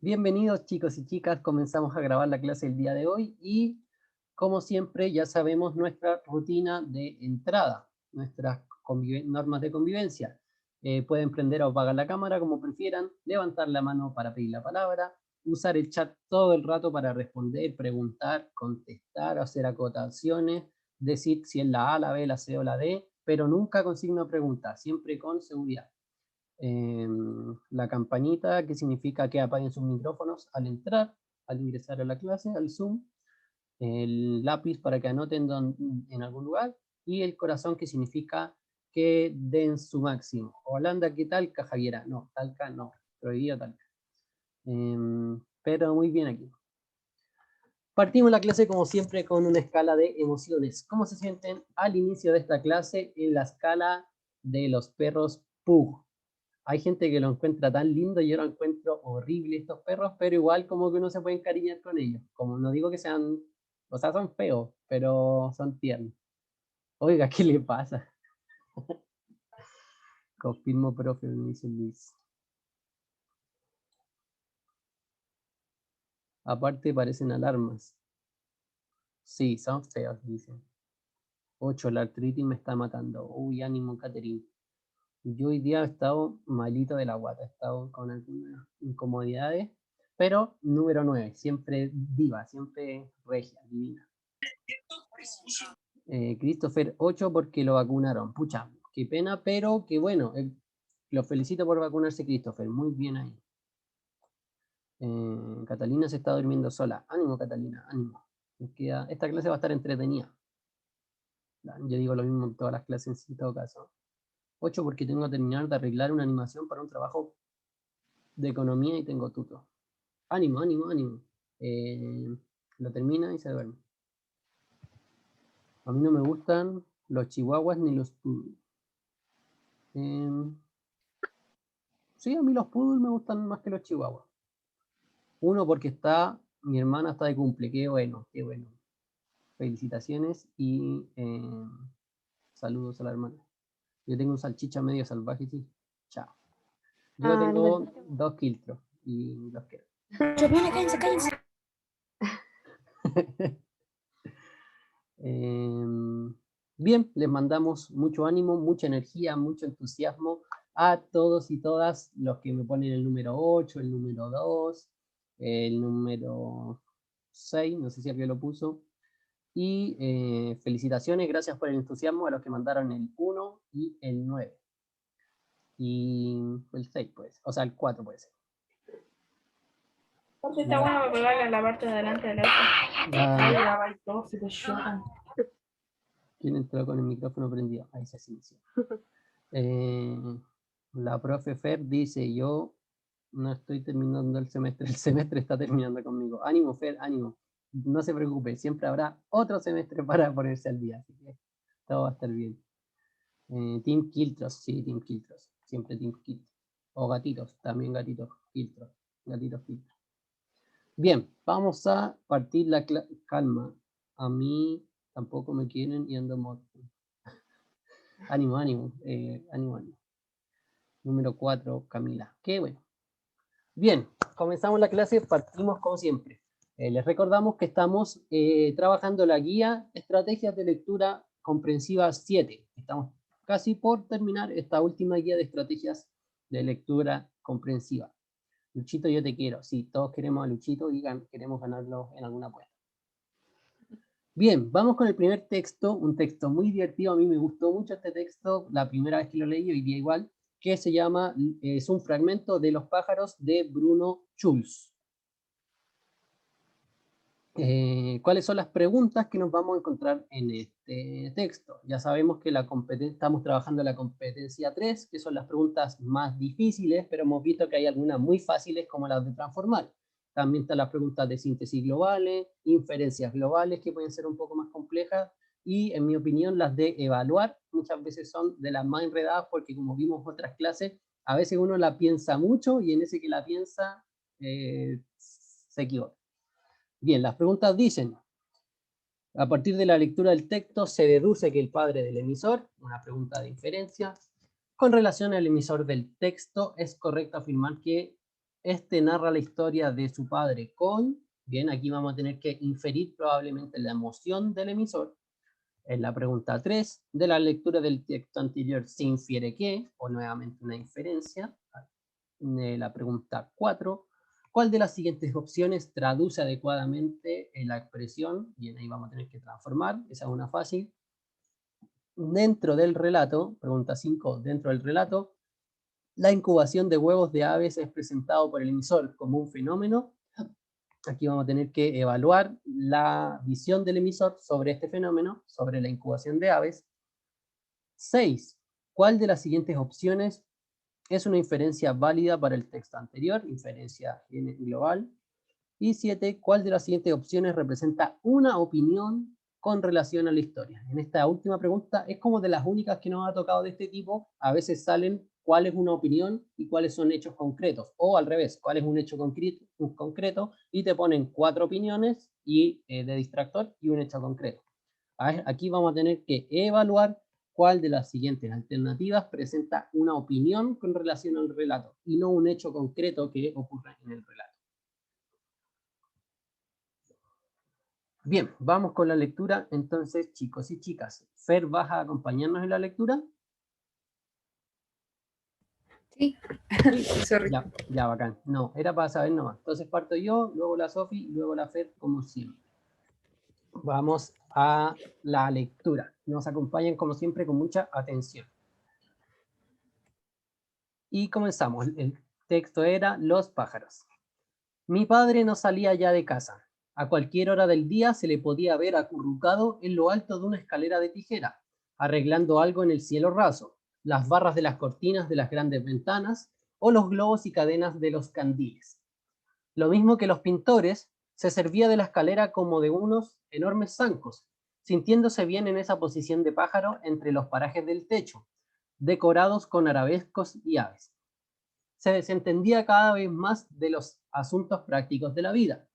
Bienvenidos chicos y chicas, comenzamos a grabar la clase el día de hoy y como siempre ya sabemos nuestra rutina de entrada, nuestras normas de convivencia. Pueden prender o apagar la cámara como prefieran, levantar la mano para pedir la palabra, usar el chat todo el rato para responder, preguntar, contestar, hacer acotaciones, decir si es la A, la B, la C o la D, pero nunca con signo de pregunta, siempre con seguridad. La campanita que significa que apaguen sus micrófonos al entrar, al ingresar a la clase, al Zoom, el lápiz para que anoten en algún lugar, y el corazón que significa que den su máximo. Holanda, ¿qué tal? Javiera, no, Talca, no, prohibido Talca. Pero muy bien aquí. Partimos la clase como siempre con una escala de emociones. ¿Cómo se sienten al inicio de esta clase en la escala de los perros Pug? Hay gente que lo encuentra tan lindo, yo lo encuentro horrible estos perros, pero igual como que uno se puede encariñar con ellos. Como no digo que sean, o sea, son feos, pero son tiernos. Oiga, ¿qué le pasa? Confirmo, profe, me dice Luis. Aparte parecen alarmas. Sí, son feos, dicen. 8, la artritis me está matando. Uy, ánimo, Caterine. Yo hoy día he estado malito de la guata, he estado con algunas incomodidades, pero número 9, siempre viva, siempre regia, divina. Christopher 8 porque lo vacunaron. Pucha, qué pena, pero qué bueno. Lo felicito por vacunarse, Christopher. Muy bien ahí. Catalina se está durmiendo sola. Ánimo, Catalina, ánimo. Esta clase va a estar entretenida. Yo digo lo mismo en todas las clases en todo caso. 8 porque tengo que terminar de arreglar una animación para un trabajo de economía y tengo tuto. Ánimo, ánimo, ánimo. Lo termina y se duerme. A mí no me gustan los chihuahuas ni los poodles. Sí, a mí los poodles me gustan más que los chihuahuas. Uno porque mi hermana está de cumple, qué bueno, qué bueno. Felicitaciones y saludos a la hermana. Yo tengo un salchicha medio salvaje, sí. Chao. Yo tengo 2 quiltros y los quiero. Cállense. Bien, les mandamos mucho ánimo, mucha energía, mucho entusiasmo a todos y todas los que me ponen el número 8, el número 2, el número 6, no sé si alguien lo puso. Y felicitaciones, gracias por el entusiasmo a los que mandaron el 1 y el 9. Y el 6 pues, o sea, el 4 puede ser. Está bueno pegarle a la parte de delante del auto. Ahí todos se te chocan. ¿Quién entró con el micrófono prendido? Ahí se silenció. La profe Fer dice, yo no estoy terminando el semestre está terminando conmigo. Ánimo, Fer, ánimo. No se preocupe, siempre habrá otro semestre para ponerse al día, así que todo va a estar bien. Team Kiltros, sí, Team Kiltros, siempre Team Kiltros. O gatitos, también gatitos Kiltros, gatitos Kiltros. Bien, vamos a partir la calma. A mí tampoco me quieren y ando muerto. Ánimo, ánimo, ánimo, ánimo. Número 4, Camila. Qué bueno. Bien, comenzamos la clase, partimos como siempre. Les recordamos que estamos trabajando la guía Estrategias de Lectura Comprensiva 7. Estamos casi por terminar esta última guía de estrategias de lectura comprensiva. Luchito, yo te quiero. Sí, todos queremos a Luchito y queremos ganarlo en alguna apuesta. Bien, vamos con el primer texto, un texto muy divertido. A mí me gustó mucho este texto, la primera vez que lo leí, hoy día igual, que se llama, es un fragmento de Los pájaros de Bruno Schulz. ¿Cuáles son las preguntas que nos vamos a encontrar en este texto? Ya sabemos que estamos trabajando la competencia 3, que son las preguntas más difíciles, pero hemos visto que hay algunas muy fáciles como las de transformar. También están las preguntas de síntesis globales, inferencias globales, que pueden ser un poco más complejas, y en mi opinión las de evaluar muchas veces son de las más enredadas, porque como vimos en otras clases, a veces uno la piensa mucho y en ese que la piensa se equivoca. Bien, las preguntas dicen, a partir de la lectura del texto se deduce que el padre del emisor, una pregunta de inferencia, con relación al emisor del texto, es correcto afirmar que Este narra la historia de su padre con, bien, aquí vamos a tener que inferir probablemente la emoción del emisor. En la pregunta 3, de la lectura del texto anterior se infiere que, o nuevamente una inferencia. La pregunta 4, ¿cuál de las siguientes opciones traduce adecuadamente la expresión? Bien, ahí vamos a tener que transformar, esa es una fácil. Dentro del relato, pregunta 5, dentro del relato, la incubación de huevos de aves es presentado por el emisor como un fenómeno. Aquí vamos a tener que evaluar la visión del emisor sobre este fenómeno, sobre la incubación de aves. 6. ¿Cuál de las siguientes opciones es una inferencia válida para el texto anterior? Inferencia global. Y 7. ¿Cuál de las siguientes opciones representa una opinión con relación a la historia? En esta última pregunta es como de las únicas que nos ha tocado de este tipo. A veces salen cuál es una opinión y cuáles son hechos concretos. O al revés, cuál es un hecho concreto y te ponen 4 opiniones y, de distractor y un hecho concreto. Aquí vamos a tener que evaluar cuál de las siguientes alternativas presenta una opinión con relación al relato y no un hecho concreto que ocurra en el relato. Bien, vamos con la lectura. Entonces, chicos y chicas, Fer, ¿vas a acompañarnos en la lectura? Sí, Sí. sorry. Ya, bacán. No, era para saber nomás. Entonces parto yo, luego la Sofi, luego la Fer, como siempre. Vamos a la lectura. Nos acompañan, como siempre, con mucha atención. Y comenzamos. El texto era Los pájaros. Mi padre no salía ya de casa. A cualquier hora del día se le podía ver acurrucado en lo alto de una escalera de tijera, arreglando algo en el cielo raso, las barras de las cortinas de las grandes ventanas o los globos y cadenas de los candiles. Lo mismo que los pintores, se servía de la escalera como de unos enormes zancos, sintiéndose bien en esa posición de pájaro entre los parajes del techo, decorados con arabescos y aves. Se desentendía cada vez más de los asuntos prácticos de la vida.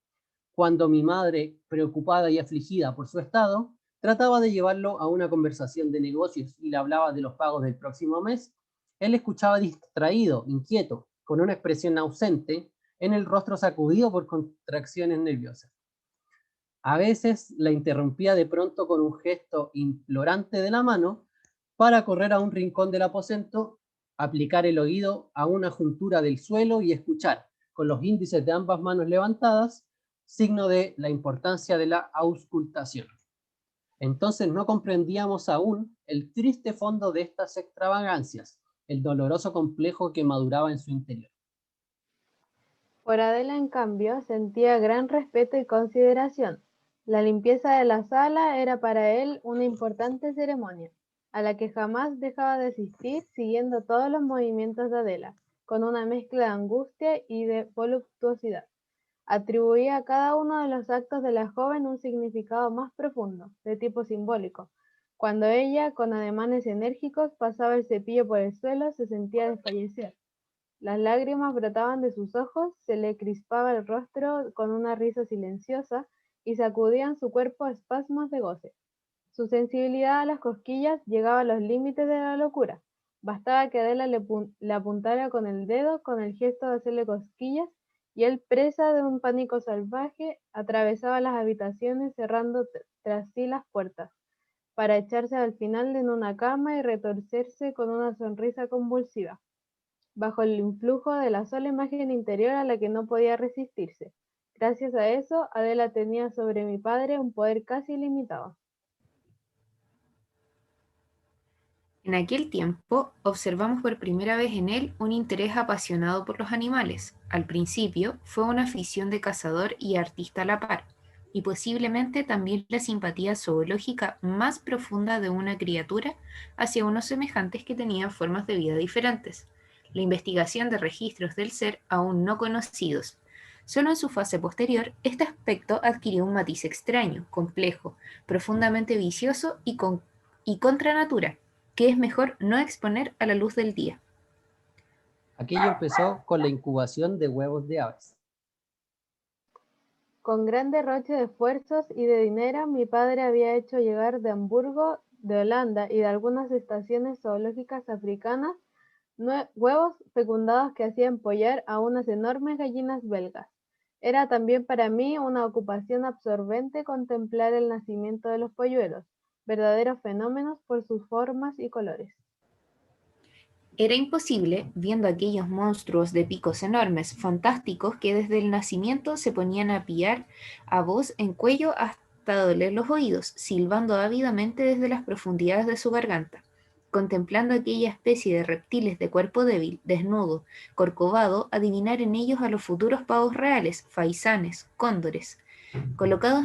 Cuando mi madre, preocupada y afligida por su estado, trataba de llevarlo a una conversación de negocios y le hablaba de los pagos del próximo mes, él escuchaba distraído, inquieto, con una expresión ausente en el rostro sacudido por contracciones nerviosas. A veces la interrumpía de pronto con un gesto implorante de la mano para correr a un rincón del aposento, aplicar el oído a una juntura del suelo y escuchar, con los índices de ambas manos levantadas, signo de la importancia de la auscultación. Entonces no comprendíamos aún el triste fondo de estas extravagancias, el doloroso complejo que maduraba en su interior. Por Adela, en cambio, sentía gran respeto y consideración. La limpieza de la sala era para él una importante ceremonia, a la que jamás dejaba de asistir, siguiendo todos los movimientos de Adela, con una mezcla de angustia y de voluptuosidad. Atribuía a cada uno de los actos de la joven un significado más profundo, de tipo simbólico. Cuando ella, con ademanes enérgicos, pasaba el cepillo por el suelo, se sentía desfallecer. Las lágrimas brotaban de sus ojos, se le crispaba el rostro con una risa silenciosa y sacudían su cuerpo espasmos de goce. Su sensibilidad a las cosquillas llegaba a los límites de la locura. Bastaba que Adela le apuntara con el dedo, con el gesto de hacerle cosquillas, y él, presa de un pánico salvaje, atravesaba las habitaciones cerrando tras sí las puertas, para echarse al final en una cama y retorcerse con una sonrisa convulsiva, bajo el influjo de la sola imagen interior a la que no podía resistirse. Gracias a eso, Adela tenía sobre mi padre un poder casi ilimitado. En aquel tiempo, observamos por primera vez en él un interés apasionado por los animales. Al principio, fue una afición de cazador y artista a la par, y posiblemente también la simpatía zoológica más profunda de una criatura hacia unos semejantes que tenían formas de vida diferentes. La investigación de registros del ser aún no conocidos. Solo en su fase posterior, este aspecto adquirió un matiz extraño, complejo, profundamente vicioso y contra natura, que es mejor no exponer a la luz del día. Aquello empezó con la incubación de huevos de aves. Con gran derroche de esfuerzos y de dinero, mi padre había hecho llegar de Hamburgo, de Holanda y de algunas estaciones zoológicas africanas huevos fecundados que hacían pollar a unas enormes gallinas belgas. Era también para mí una ocupación absorbente contemplar el nacimiento de los polluelos, verdaderos fenómenos por sus formas y colores. Era imposible, viendo aquellos monstruos de picos enormes, fantásticos, que desde el nacimiento se ponían a pillar a voz en cuello hasta doler los oídos, silbando ávidamente desde las profundidades de su garganta, contemplando aquella especie de reptiles de cuerpo débil, desnudo, corcovado, adivinar en ellos a los futuros pavos reales, faisanes, cóndores, colocados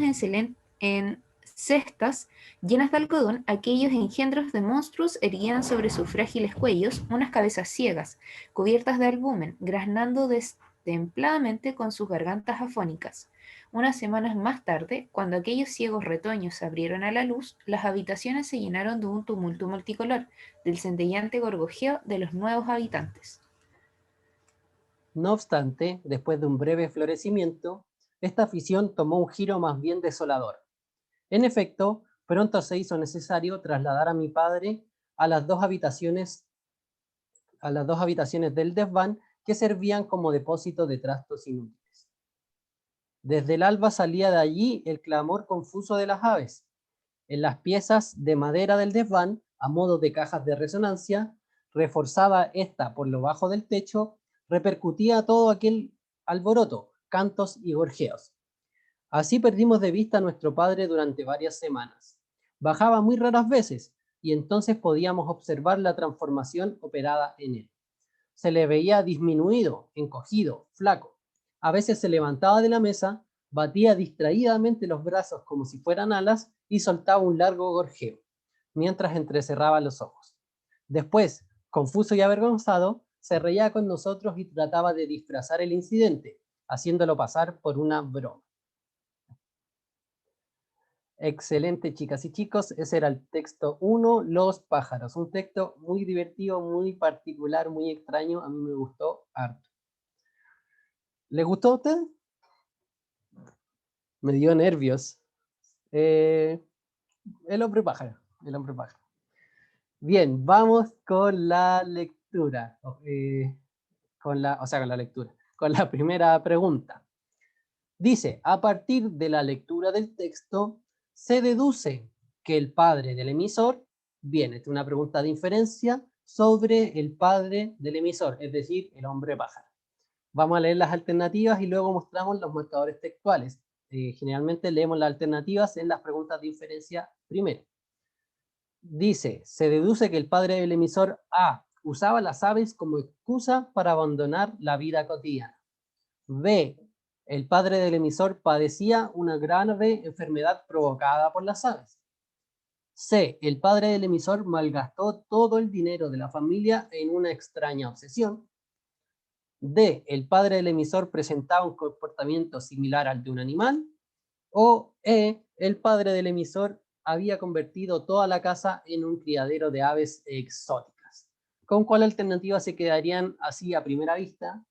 en cestas llenas de algodón, aquellos engendros de monstruos erguían sobre sus frágiles cuellos unas cabezas ciegas, cubiertas de albumen, graznando destempladamente con sus gargantas afónicas. Unas semanas más tarde, cuando aquellos ciegos retoños se abrieron a la luz, las habitaciones se llenaron de un tumulto multicolor, del centellante gorgojeo de los nuevos habitantes. No obstante, después de un breve florecimiento, esta afición tomó un giro más bien desolador. En efecto, pronto se hizo necesario trasladar a mi padre a las dos habitaciones del desván que servían como depósito de trastos inútiles. Desde el alba salía de allí el clamor confuso de las aves. En las piezas de madera del desván, a modo de cajas de resonancia, reforzada esta por lo bajo del techo, repercutía todo aquel alboroto, cantos y gorjeos. Así perdimos de vista a nuestro padre durante varias semanas. Bajaba muy raras veces y entonces podíamos observar la transformación operada en él. Se le veía disminuido, encogido, flaco. A veces se levantaba de la mesa, batía distraídamente los brazos como si fueran alas y soltaba un largo gorjeo, mientras entrecerraba los ojos. Después, confuso y avergonzado, se reía con nosotros y trataba de disfrazar el incidente, haciéndolo pasar por una broma. Excelente, chicas y chicos. Ese era el texto 1, Los pájaros. Un texto muy divertido, muy particular, muy extraño. A mí me gustó harto. ¿Les gustó a ustedes? Me dio nervios. El hombre pájaro. El hombre pájaro. Bien, vamos con la lectura. Con la lectura. Con la primera pregunta. Dice, a partir de la lectura del texto, se deduce que el padre del emisor, bien, esta es una pregunta de inferencia sobre el padre del emisor, es decir, el hombre pájaro. Vamos a leer las alternativas y luego mostramos los marcadores textuales. Generalmente leemos las alternativas en las preguntas de inferencia primero. Dice, se deduce que el padre del emisor A usaba las aves como excusa para abandonar la vida cotidiana. B, el padre del emisor padecía una grave enfermedad provocada por las aves. C, el padre del emisor malgastó todo el dinero de la familia en una extraña obsesión. D, el padre del emisor presentaba un comportamiento similar al de un animal. O E, el padre del emisor había convertido toda la casa en un criadero de aves exóticas. ¿Con cuál alternativa se quedarían así a primera vista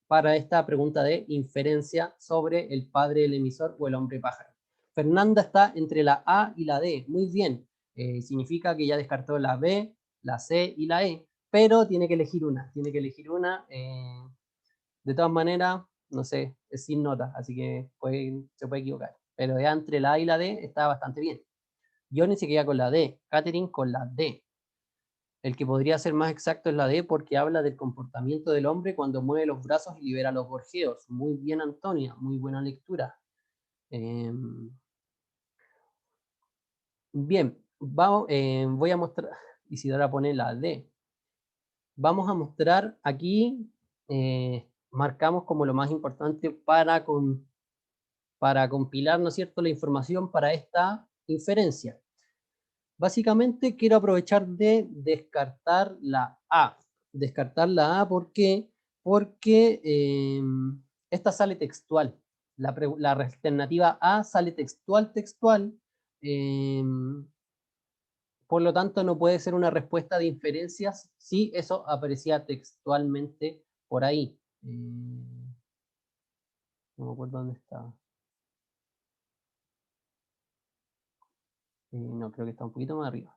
para esta pregunta de inferencia sobre el padre del emisor o el hombre pájaro? Fernanda está entre la A y la D. Muy bien. Significa que ya descartó la B, la C y la E, pero tiene que elegir una. Tiene que elegir una. De todas maneras, no sé, es sin nota, así que se puede equivocar. Pero ya entre la A y la D está bastante bien. Johnny se queda con la D, Catherine con la D. El que podría ser más exacto es la D porque habla del comportamiento del hombre cuando mueve los brazos y libera los gorjeos. Muy bien, Antonia, muy buena lectura. Bien, voy a mostrar, Isidora pone la D. Vamos a mostrar aquí, marcamos como lo más importante para compilar, ¿no es cierto?, la información para esta inferencia. Básicamente quiero aprovechar de descartar la A. Descartar la A, ¿por qué? Porque esta sale textual. La alternativa A sale textual. Por lo tanto, no puede ser una respuesta de inferencias si eso aparecía textualmente por ahí. No me acuerdo dónde estaba. No, creo que está un poquito más arriba.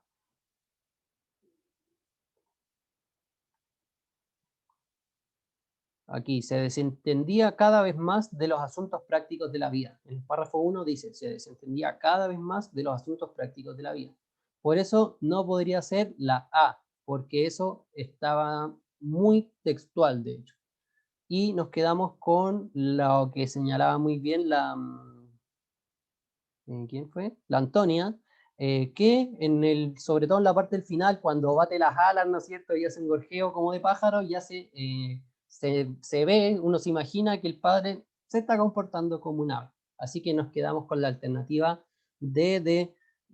Aquí, se desentendía cada vez más de los asuntos prácticos de la vida. En el párrafo 1 dice, se desentendía cada vez más de los asuntos prácticos de la vida. Por eso no podría ser la A, porque eso estaba muy textual, de hecho. Y nos quedamos con lo que señalaba muy bien la... ¿quién fue? La Antonia, que sobre todo en la parte del final, cuando bate las alas, ¿no es cierto? Y hace un gorjeo como de pájaro, ya se ve, uno se imagina que el padre se está comportando como un ave. Así que nos quedamos con la alternativa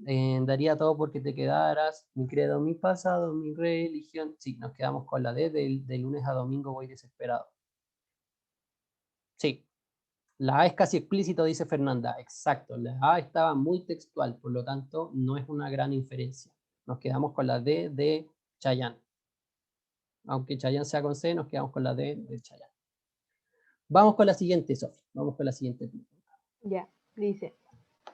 daría todo porque te quedaras, mi credo, mi pasado, mi religión. Sí, nos quedamos con la D, de lunes a domingo voy desesperado. Sí, la A es casi explícito, dice Fernanda. Exacto, la A estaba muy textual, por lo tanto no es una gran inferencia. Nos quedamos con la D de Chayanne. Aunque Chayanne sea con C, nos quedamos con la D de Chayanne. Vamos con la siguiente, Sofía. Vamos con la siguiente pregunta. Ya, dice.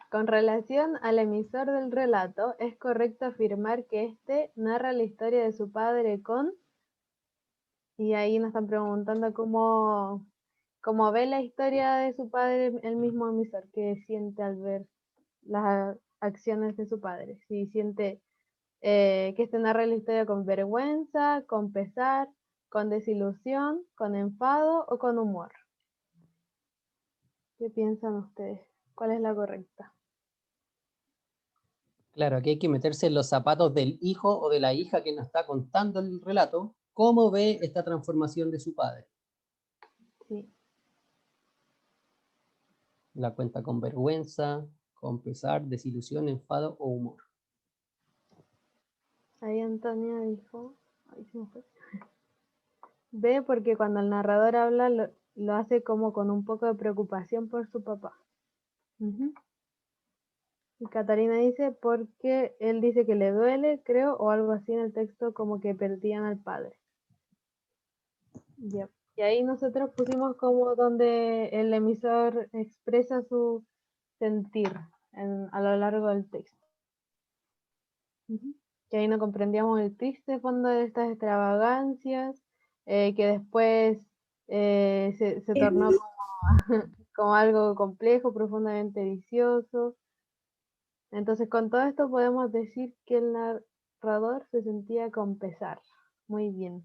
Con relación al emisor del relato, es correcto afirmar que éste narra la historia de su padre con... Y ahí nos están preguntando cómo ve la historia de su padre el mismo emisor, que siente al ver las acciones de su padre. Si siente que este narra la historia con vergüenza, con pesar, con desilusión, con enfado o con humor. ¿Qué piensan ustedes? ¿Cuál es la correcta? Claro, aquí hay que meterse en los zapatos del hijo o de la hija que nos está contando el relato. ¿Cómo ve esta transformación de su padre? Sí. La cuenta con vergüenza, con pesar, desilusión, enfado o humor. Ahí Antonia dijo... Ay, se me fue. B, porque cuando el narrador habla lo hace como con un poco de preocupación por su papá. Y Catarina dice porque él dice que le duele, creo, o algo así en el texto, como que perdían al padre. Yep. Y ahí nosotros pusimos como donde el emisor expresa su sentir a lo largo del texto. Que ahí no comprendíamos el triste fondo de estas extravagancias, que después se tornó como algo complejo, profundamente vicioso. Entonces, con todo esto podemos decir que el narrador se sentía con pesar. Muy bien.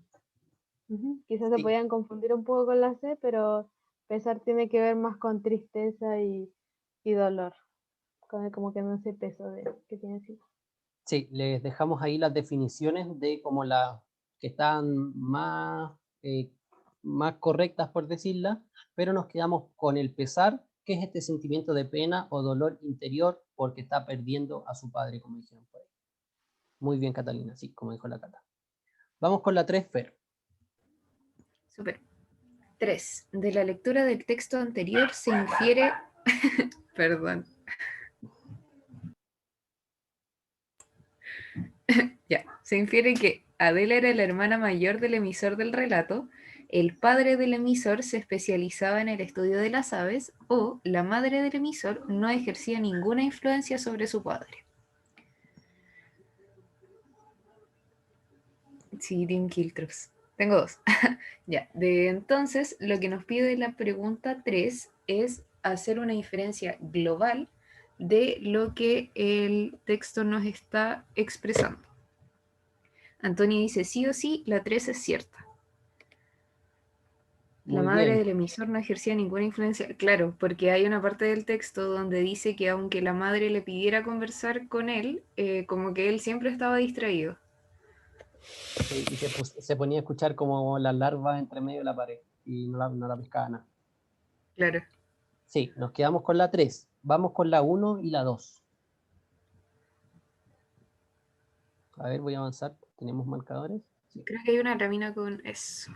Quizás se Sí. podían confundir un poco con la C, pero pesar tiene que ver más con tristeza y dolor. Como que no ese peso que tiene encima. Sí, les dejamos ahí las definiciones de como las que están más correctas, por decirlas, pero nos quedamos con el pesar, que es este sentimiento de pena o dolor interior porque está perdiendo a su padre, como dijeron por ahí. Muy bien, Catalina, sí, como dijo la Cata. Vamos con la 3, Fer. Súper. 3. De la lectura del texto anterior se infiere... Perdón. Ya, se infiere que Adela era la hermana mayor del emisor del relato, el padre del emisor se especializaba en el estudio de las aves o la madre del emisor no ejercía ninguna influencia sobre su padre. Sí, Tim Kiltrox. Tengo 2. Ya, entonces lo que nos pide la pregunta 3 es hacer una inferencia global de lo que el texto nos está expresando. Antonio dice, sí o sí, la 3 es cierta. La madre del emisor no ejercía ninguna influencia. Claro, porque hay una parte del texto donde dice que aunque la madre le pidiera conversar con él, como que él siempre estaba distraído. Sí, y se ponía a escuchar como las larvas entre medio de la pared y no la pescaba nada. Claro. Sí, nos quedamos con la 3. Vamos con la 1 y la 2. A ver, voy a avanzar. ¿Tenemos marcadores? Sí. Creo que hay una lámina con eso.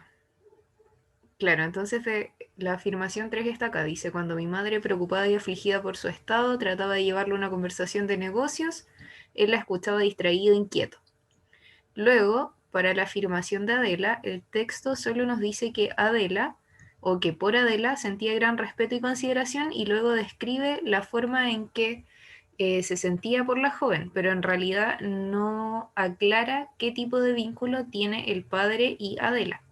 Claro, entonces la afirmación 3 está acá. Dice, cuando mi madre, preocupada y afligida por su estado, trataba de llevarle una conversación de negocios, él la escuchaba distraído e inquieto. Luego, para la afirmación de Adela, el texto solo nos dice que Adela, o que por Adela, sentía gran respeto y consideración y luego describe la forma en que se sentía por la joven, pero en realidad no aclara qué tipo de vínculo tiene el padre y Adela.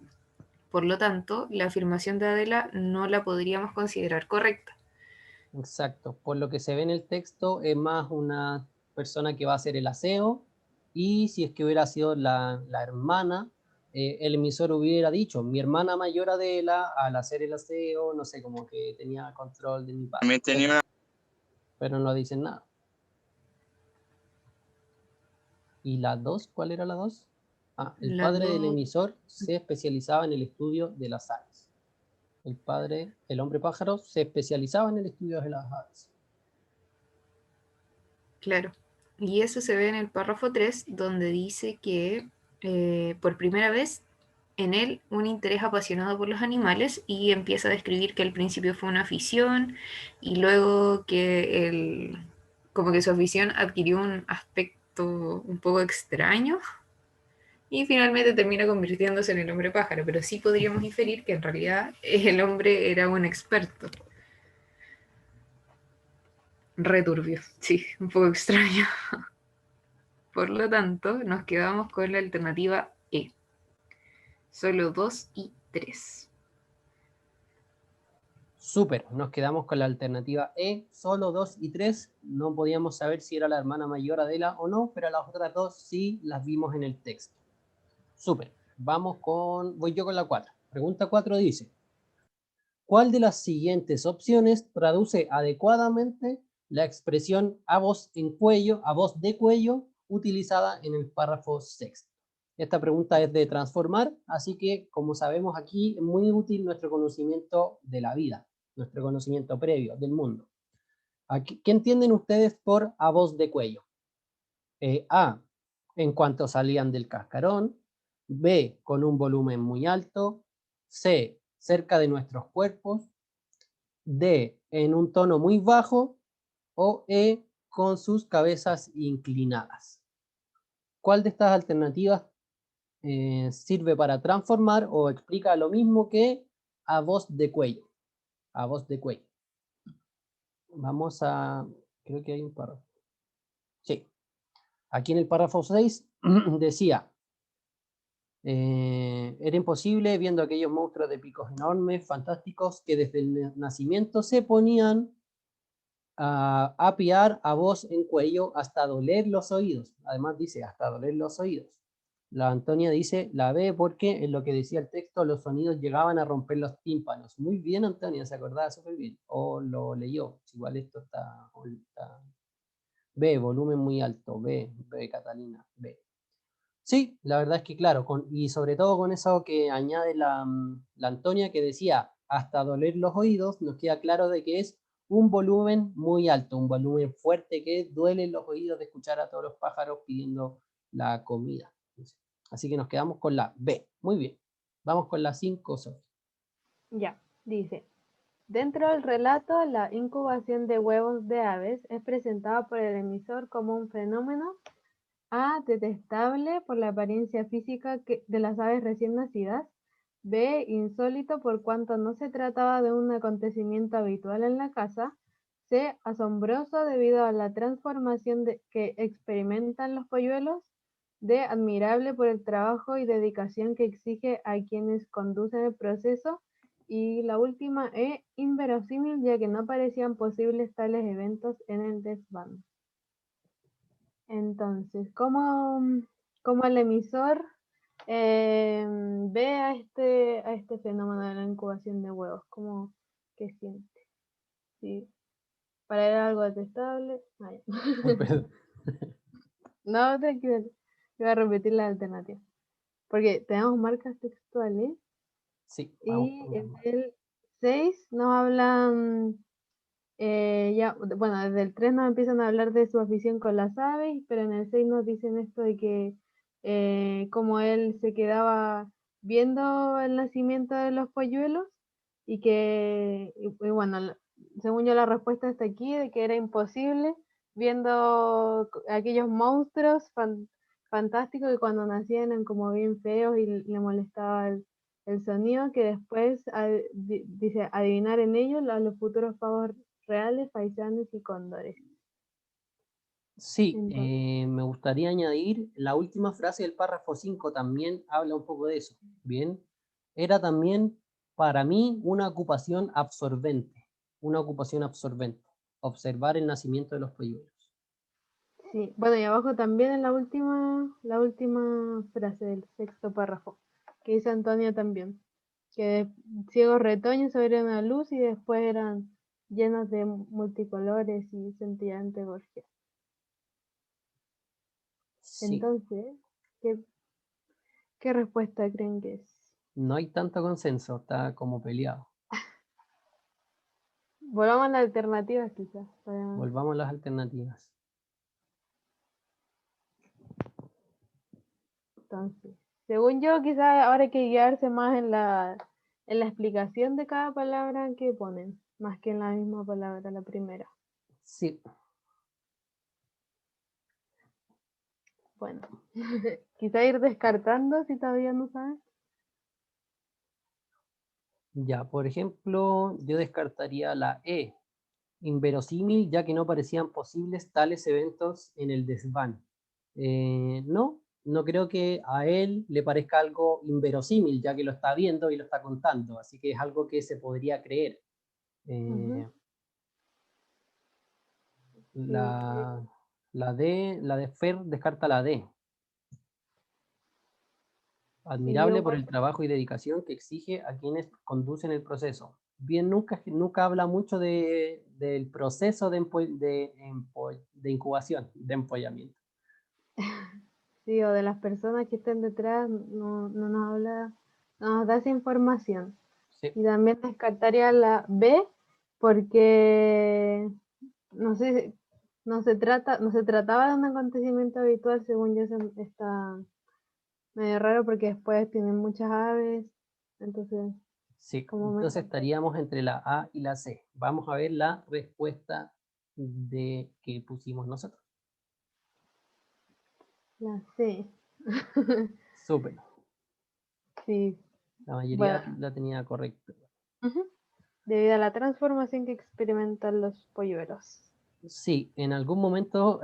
Por lo tanto, la afirmación de Adela no la podríamos considerar correcta. Exacto. Por lo que se ve en el texto, es más una persona que va a hacer el aseo, y si es que hubiera sido la hermana, el emisor hubiera dicho, mi hermana mayor Adela, al hacer el aseo, no sé, como que tenía control de mi padre. También tenía una... Pero no dicen nada. ¿Y la 2? ¿Cuál era la 2? Ah, el La padre del dos- emisor se especializaba en el estudio de las aves. El padre, el hombre pájaro, se especializaba en el estudio de las aves. Claro. Y eso se ve en el párrafo 3, donde dice que por primera vez en él un interés apasionado por los animales, y empieza a describir que al principio fue una afición y luego que como que su afición adquirió un aspecto un poco extraño y finalmente termina convirtiéndose en el hombre pájaro, pero sí podríamos inferir que en realidad el hombre era un experto. Returbio, sí, un poco extraño. Por lo tanto, nos quedamos con la alternativa E. Solo 2 y 3. Súper, nos quedamos con la alternativa E, solo 2 y 3. No podíamos saber si era la hermana mayor Adela o no, pero las otras dos sí las vimos en el texto. Súper, voy yo con la 4. Pregunta 4 dice, ¿cuál de las siguientes opciones traduce adecuadamente la expresión a voz de cuello utilizada en el párrafo sexto? Esta pregunta es de transformar, así que como sabemos aquí es muy útil nuestro conocimiento de la vida, nuestro conocimiento previo del mundo. Aquí, ¿qué entienden ustedes por a voz de cuello? A, en cuanto salían del cascarón; B, con un volumen muy alto; C, cerca de nuestros cuerpos; D, en un tono muy bajo; o E, con sus cabezas inclinadas. ¿Cuál de estas alternativas sirve para transformar o explica lo mismo que a voz de cuello? A voz de cuello. Vamos a... creo que hay un párrafo. Sí. Aquí en el párrafo 6 decía, era imposible viendo aquellos monstruos de picos enormes, fantásticos, que desde el nacimiento se ponían a piar a voz en cuello hasta doler los oídos. Además dice, hasta doler los oídos. La Antonia dice, la B, porque en lo que decía el texto, los sonidos llegaban a romper los tímpanos. Muy bien, Antonia, se acordaba súper bien. O lo leyó, igual esto está... B, volumen muy alto. B, Catalina, B. Sí, la verdad es que claro, y sobre todo con eso que añade la Antonia, que decía hasta doler los oídos, nos queda claro de que es un volumen muy alto, un volumen fuerte que duele los oídos de escuchar a todos los pájaros pidiendo la comida. Así que nos quedamos con la B. Muy bien. Vamos con la 5, Sofía. Ya, dice. Dentro del relato, la incubación de huevos de aves es presentada por el emisor como un fenómeno A, detestable por la apariencia física de las aves recién nacidas; B, insólito por cuanto no se trataba de un acontecimiento habitual en la casa; C, asombroso debido a la transformación que experimentan los polluelos; D, admirable por el trabajo y dedicación que exige a quienes conducen el proceso; y la última E, inverosímil ya que no parecían posibles tales eventos en el desván. Entonces, ¿cómo el emisor ve a este fenómeno de la incubación de huevos? ¿Qué siente? ¿Sí? ¿Para él algo detestable? Ah, ya. No, tranquilo. Voy a repetir la alternativa. Porque tenemos marcas textuales Sí, vamos y con las en marcas. el 6 nos hablan, bueno, desde el 3 nos empiezan a hablar de su afición con las aves, pero en el 6 nos dicen esto de que como él se quedaba viendo el nacimiento de los polluelos y bueno, según yo la respuesta está aquí, de que era imposible viendo aquellos monstruos fantásticos que cuando nacían eran como bien feos y le molestaba el sonido, que después dice adivinar en ellos a los futuros pavos reales, faisanes y cóndores. Sí, Entonces, me gustaría añadir la última frase del párrafo 5, también habla un poco de eso. Bien, era también para mí una ocupación absorbente, observar el nacimiento de los polluelos. Sí, bueno, y abajo también en la última frase del sexto párrafo, que dice Antonio también, que ciegos retoños sobre una luz y después eran llenos de multicolores y centellantes gorjeas. Sí, Entonces, ¿qué respuesta creen que es? no hay tanto consenso, está como peleado. Volvamos a las alternativas quizás. Volvamos a las alternativas. Entonces, según yo, quizás ahora hay que guiarse más en la explicación de cada palabra que ponen, más que en la misma palabra, la primera. Sí, Bueno, quizá ir descartando si todavía no sabes. ya, por ejemplo, yo descartaría la E, inverosímil, ya que no parecían posibles tales eventos en el desván. No creo que a él le parezca algo inverosímil, ya que lo está viendo y lo está contando, así que es algo que se podría creer. Ujú, sí, La de Fer descarta la D. sí, yo Admirable por igual. el trabajo y dedicación que exige a quienes conducen el proceso. Bien, nunca habla mucho del proceso de incubación, de empollamiento. Sí, o de las personas que estén detrás, no nos habla, no nos da esa información. Sí, Y también descartaría la B porque no sé, no se trataba de un acontecimiento habitual, según yo está medio raro porque después tienen muchas aves, entonces sí. como me Entonces encanta estaríamos entre la A y la C. Vamos a ver la respuesta que pusimos nosotros. la C. Súper. Sí, La bueno, mayoría la tenía correcta. ujú, debido a la transformación que experimentan los polluelos. Sí, en algún momento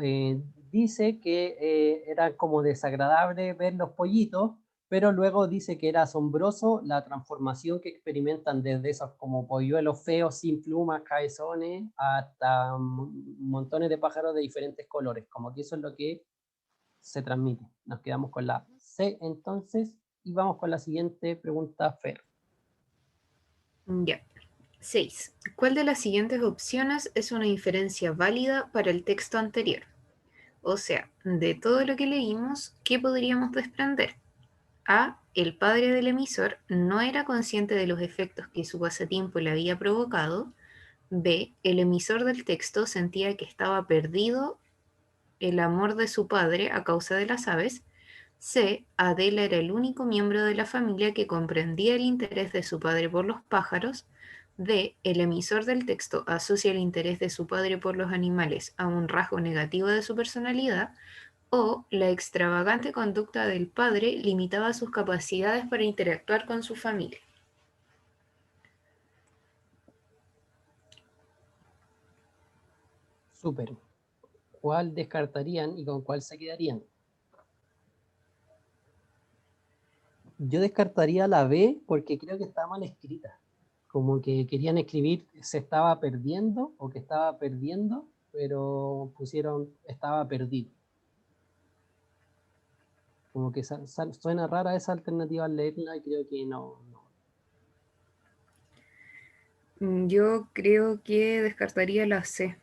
dice que era como desagradable ver los pollitos, pero luego dice que era asombroso la transformación que experimentan desde esos como polluelos feos, sin plumas, cabezones, hasta montones de pájaros de diferentes colores, como que eso es lo que se transmite. Nos quedamos con la C entonces y vamos con la siguiente pregunta, Fer. Ya. 6. ¿Cuál de las siguientes opciones es una inferencia válida para el texto anterior? O sea, de todo lo que leímos, ¿qué podríamos desprender? A. El padre del emisor no era consciente de los efectos que su pasatiempo le había provocado. B. El emisor del texto sentía que estaba perdido el amor de su padre a causa de las aves. C. Adela era el único miembro de la familia que comprendía el interés de su padre por los pájaros. D. El emisor del texto asocia el interés de su padre por los animales a un rasgo negativo de su personalidad. O la extravagante conducta del padre limitaba sus capacidades para interactuar con su familia. Súper. ¿Cuál descartarían y con cuál se quedarían? Yo descartaría la B porque creo que está mal escrita. Como que querían escribir se estaba perdiendo o que estaba perdiendo, pero pusieron estaba perdido. Como que suena rara esa alternativa al leerla y creo que no. Yo creo que descartaría la C,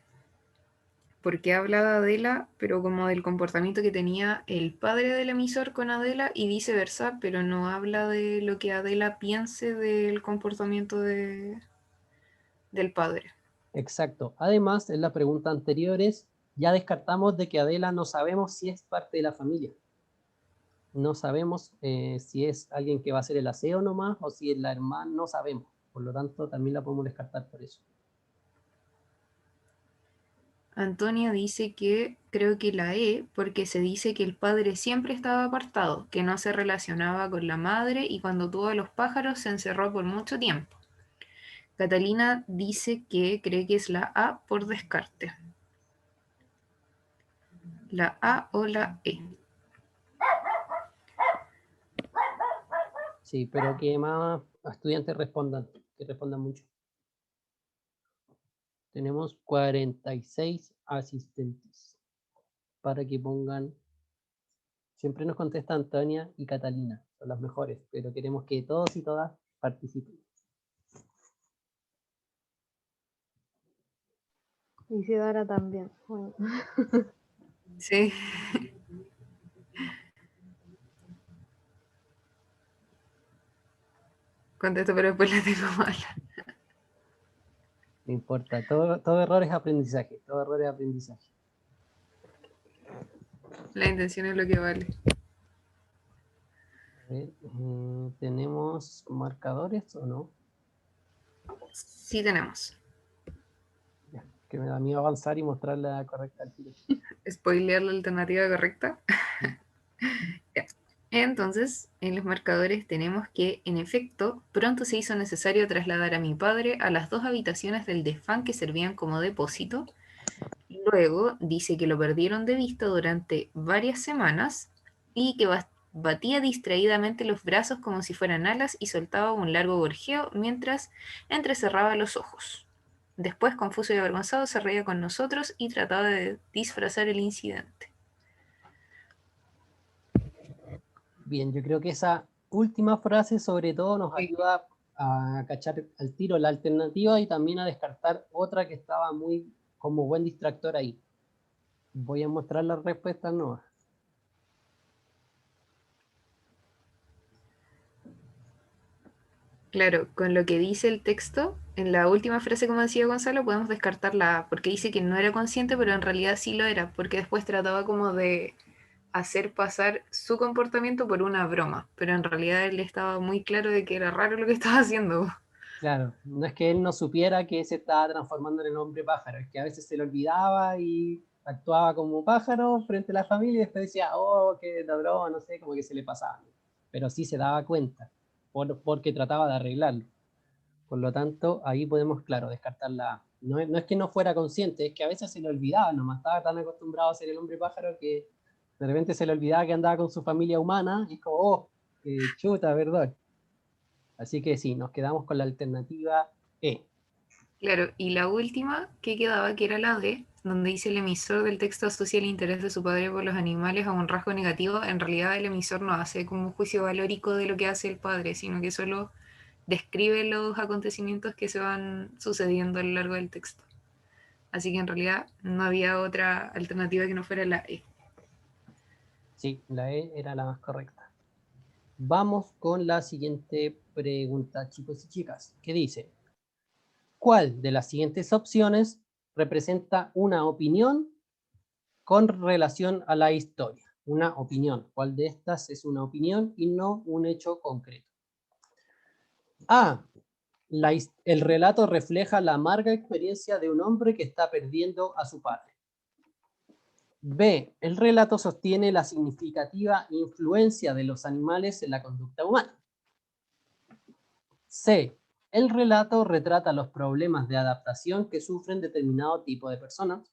porque habla de Adela, pero como del comportamiento que tenía el padre del emisor con Adela y viceversa, pero no habla de lo que Adela piense del comportamiento del padre. Exacto. Además, en la pregunta anteriores ya descartamos de que Adela no sabemos si es parte de la familia. No sabemos si es alguien que va a hacer el aseo nomás o si es la hermana, no sabemos. Por lo tanto, también la podemos descartar por eso. Antonia dice que creo que la E, porque se dice que el padre siempre estaba apartado, que no se relacionaba con la madre y cuando tuvo a los pájaros se encerró por mucho tiempo. Catalina dice que cree que es la A por descarte. La A o la E. Sí, pero que más estudiantes respondan, que respondan mucho. Tenemos 46 asistentes para que pongan. Siempre nos contesta Antonia y Catalina, son las mejores, pero queremos que todos y todas participen. Isidora también. Bueno. Sí. Contesto, pero después la tengo mala. No importa, todo error es aprendizaje, todo error es aprendizaje. La intención es lo que vale. A ver, ¿tenemos marcadores o no? Sí tenemos. Ya, que me da miedo avanzar y mostrar la correcta al tiro. Spoilear la alternativa correcta. Ya. Entonces, en los marcadores tenemos que, en efecto, pronto se hizo necesario trasladar a mi padre a las 2 habitaciones del desván que servían como depósito. Luego dice que lo perdieron de vista durante varias semanas y que batía distraídamente los brazos como si fueran alas y soltaba un largo gorjeo mientras entrecerraba los ojos. Después, confuso y avergonzado, se reía con nosotros y trataba de disfrazar el incidente. Bien, yo creo que esa última frase sobre todo nos ayuda a cachar al tiro la alternativa y también a descartar otra que estaba muy como buen distractor ahí. Voy a mostrar las respuestas nuevas. Claro, con lo que dice el texto, en la última frase, como decía Gonzalo, podemos descartar la A, porque dice que no era consciente, pero en realidad sí lo era, porque después trataba como de hacer pasar su comportamiento por una broma, pero en realidad él estaba muy claro de que era raro lo que estaba haciendo. Claro, no es que él no supiera que se estaba transformando en el hombre pájaro, es que a veces se le olvidaba y actuaba como pájaro frente a la familia y después decía, oh, qué broma, no sé, como que se le pasaba. Pero sí se daba cuenta, porque trataba de arreglarlo. Por lo tanto, ahí podemos, claro, descartar la A. No es que no fuera consciente, es que a veces se le olvidaba, nomás estaba tan acostumbrado a ser el hombre pájaro que de repente se le olvidaba que andaba con su familia humana y es como, oh, chuta, perdón. Así que sí, nos quedamos con la alternativa E. Claro, y la última que quedaba, que era la D, donde dice el emisor del texto asocia el interés de su padre por los animales a un rasgo negativo, en realidad el emisor no hace como un juicio valórico de lo que hace el padre, sino que solo describe los acontecimientos que se van sucediendo a lo largo del texto. Así que en realidad no había otra alternativa que no fuera la E. Sí, la E era la más correcta. Vamos con la siguiente pregunta, chicos y chicas, que dice, ¿cuál de las siguientes opciones representa una opinión con relación a la historia? Una opinión. ¿Cuál de estas es una opinión y no un hecho concreto? A. El relato refleja la amarga experiencia de un hombre que está perdiendo a su padre. B. El relato sostiene la significativa influencia de los animales en la conducta humana. C. El relato retrata los problemas de adaptación que sufren determinado tipo de personas.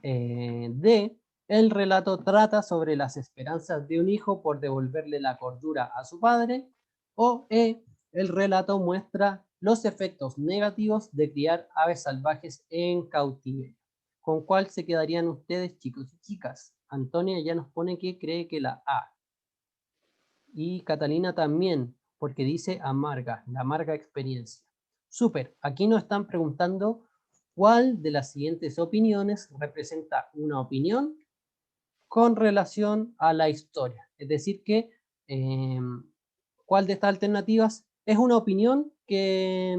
D. El relato trata sobre las esperanzas de un hijo por devolverle la cordura a su padre. O E. El relato muestra los efectos negativos de criar aves salvajes en cautiverio. ¿Con cuál se quedarían ustedes, chicos y chicas? Antonia ya nos pone que cree que la A. Y Catalina también, porque dice amarga, la amarga experiencia. Súper, aquí nos están preguntando cuál de las siguientes opiniones representa una opinión con relación a la historia. Es decir que, ¿cuál de estas alternativas es una opinión que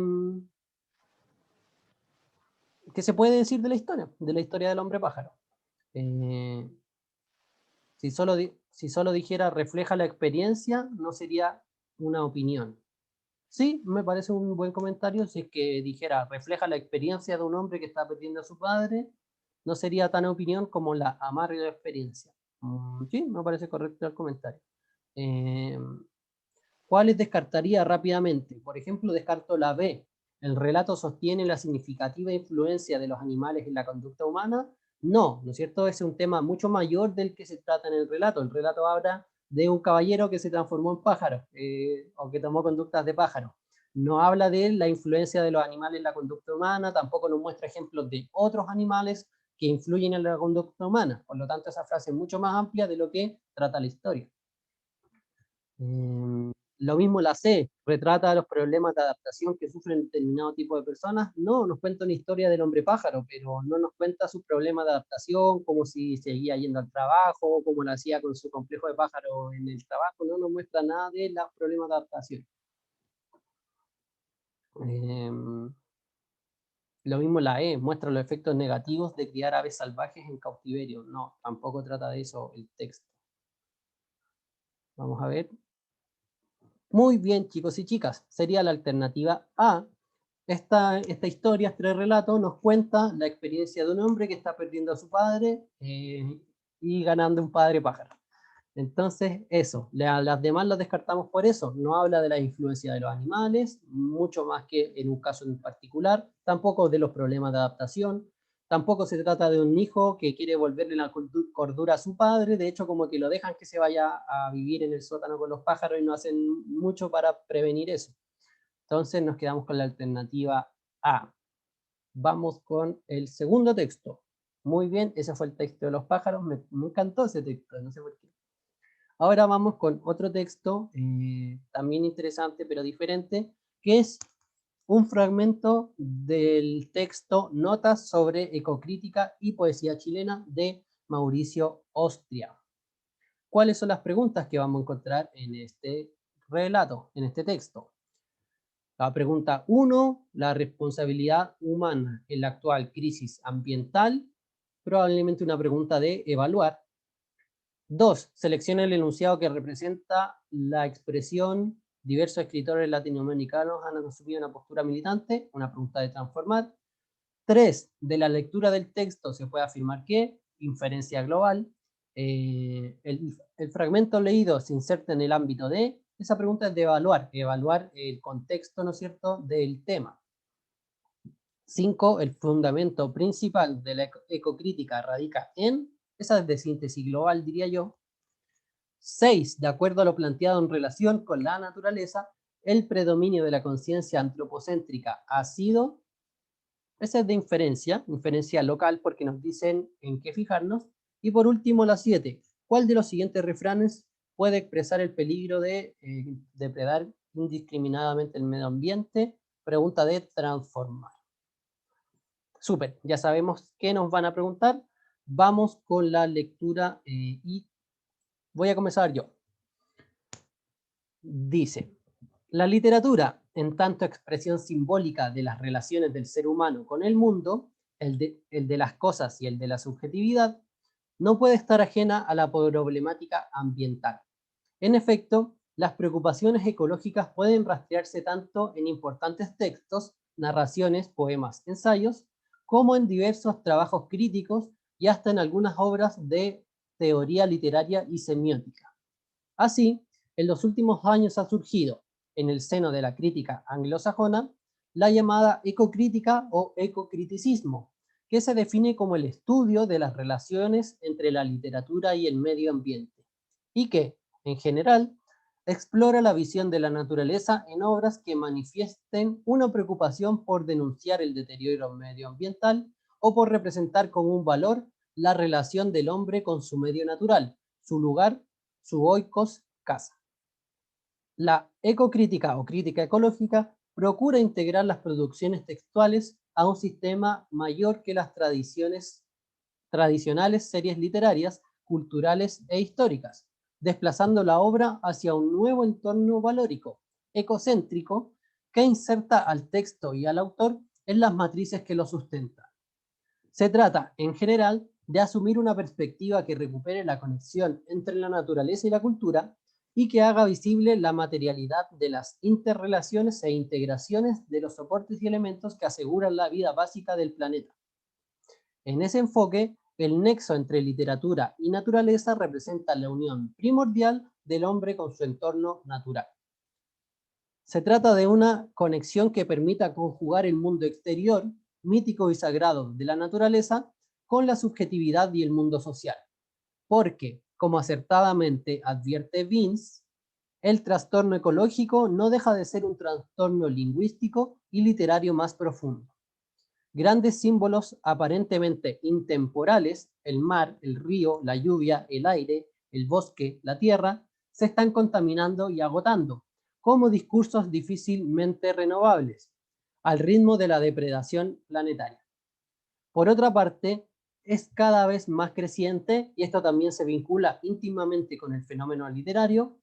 se puede decir de la historia del hombre pájaro? Si solo dijera refleja la experiencia, no sería una opinión. Sí, me parece un buen comentario. Si es que dijera refleja la experiencia de un hombre que está perdiendo a su padre, no sería tan opinión como la amarga experiencia. Sí, me parece correcto el comentario. ¿Cuáles descartaría rápidamente? Por ejemplo, descarto la B. ¿El relato sostiene la significativa influencia de los animales en la conducta humana? No, ¿no es cierto? Ese es un tema mucho mayor del que se trata en el relato. El relato habla de un caballero que se transformó en pájaro, o que tomó conductas de pájaro. No habla de la influencia de los animales en la conducta humana, tampoco nos muestra ejemplos de otros animales que influyen en la conducta humana. Por lo tanto, esa frase es mucho más amplia de lo que trata la historia. Lo mismo la C, retrata los problemas de adaptación que sufren determinado tipo de personas. No, nos cuenta una historia del hombre pájaro, pero no nos cuenta sus problemas de adaptación, como si seguía yendo al trabajo, como lo hacía con su complejo de pájaro en el trabajo. No nos muestra nada de los problemas de adaptación. Lo mismo la E, muestra los efectos negativos de criar aves salvajes en cautiverio. No, tampoco trata de eso el texto. Vamos a ver. Muy bien, chicos y chicas, sería la alternativa A. Esta historia, este relato, nos cuenta la experiencia de un hombre que está perdiendo a su padre y ganando un padre pájaro. Entonces, eso, las demás las descartamos por eso. No habla de la influencia de los animales, mucho más que en un caso en particular, tampoco de los problemas de adaptación, tampoco se trata de un hijo que quiere volverle la cordura a su padre, de hecho como que lo dejan que se vaya a vivir en el sótano con los pájaros y no hacen mucho para prevenir eso. Entonces nos quedamos con la alternativa A. Vamos con el segundo texto. Muy bien, ese fue el texto de los pájaros, me encantó ese texto, no sé por qué. Ahora vamos con otro texto, también interesante pero diferente, que es un fragmento del texto Notas sobre ecocrítica y poesía chilena de Mauricio Ostria. ¿Cuáles son las preguntas que vamos a encontrar en este relato, en este texto? La pregunta 1, la responsabilidad humana en la actual crisis ambiental, probablemente una pregunta de evaluar. 2, selecciona el enunciado que representa la expresión diversos escritores latinoamericanos han asumido una postura militante, una pregunta de transformar. 3, de la lectura del texto se puede afirmar que, inferencia global, el fragmento leído se inserta en el ámbito de, esa pregunta es de evaluar el contexto, ¿no es cierto?, del tema. 5, el fundamento principal de la ecocrítica radica en, esa es de síntesis global, diría yo. 6, de acuerdo a lo planteado en relación con la naturaleza, el predominio de la conciencia antropocéntrica ha sido, esa es de inferencia local porque nos dicen en qué fijarnos. Y por último la 7, ¿cuál de los siguientes refranes puede expresar el peligro de depredar indiscriminadamente el medio ambiente? Pregunta de transformar. Súper, ya sabemos qué nos van a preguntar. Vamos con la lectura y voy a comenzar yo. Dice, la literatura, en tanto expresión simbólica de las relaciones del ser humano con el mundo, el de las cosas y el de la subjetividad, no puede estar ajena a la problemática ambiental. En efecto, las preocupaciones ecológicas pueden rastrearse tanto en importantes textos, narraciones, poemas, ensayos, como en diversos trabajos críticos y hasta en algunas obras de teoría literaria y semiótica. Así, en los últimos años ha surgido, en el seno de la crítica anglosajona, la llamada ecocrítica o ecocriticismo, que se define como el estudio de las relaciones entre la literatura y el medio ambiente, y que, en general, explora la visión de la naturaleza en obras que manifiesten una preocupación por denunciar el deterioro medioambiental o por representar como un valor la relación del hombre con su medio natural, su lugar, su oikos, casa. La ecocrítica o crítica ecológica procura integrar las producciones textuales a un sistema mayor que las tradicionales series literarias, culturales e históricas, desplazando la obra hacia un nuevo entorno valórico, ecocéntrico, que inserta al texto y al autor en las matrices que lo sustentan. Se trata, en general, de asumir una perspectiva que recupere la conexión entre la naturaleza y la cultura y que haga visible la materialidad de las interrelaciones e integraciones de los soportes y elementos que aseguran la vida básica del planeta. En ese enfoque, el nexo entre literatura y naturaleza representa la unión primordial del hombre con su entorno natural. Se trata de una conexión que permita conjugar el mundo exterior, mítico y sagrado de la naturaleza, con la subjetividad y el mundo social. Porque, como acertadamente advierte Vince, el trastorno ecológico no deja de ser un trastorno lingüístico y literario más profundo. Grandes símbolos aparentemente intemporales, el mar, el río, la lluvia, el aire, el bosque, la tierra, se están contaminando y agotando, como discursos difícilmente renovables, al ritmo de la depredación planetaria. Por otra parte, es cada vez más creciente, y esto también se vincula íntimamente con el fenómeno literario,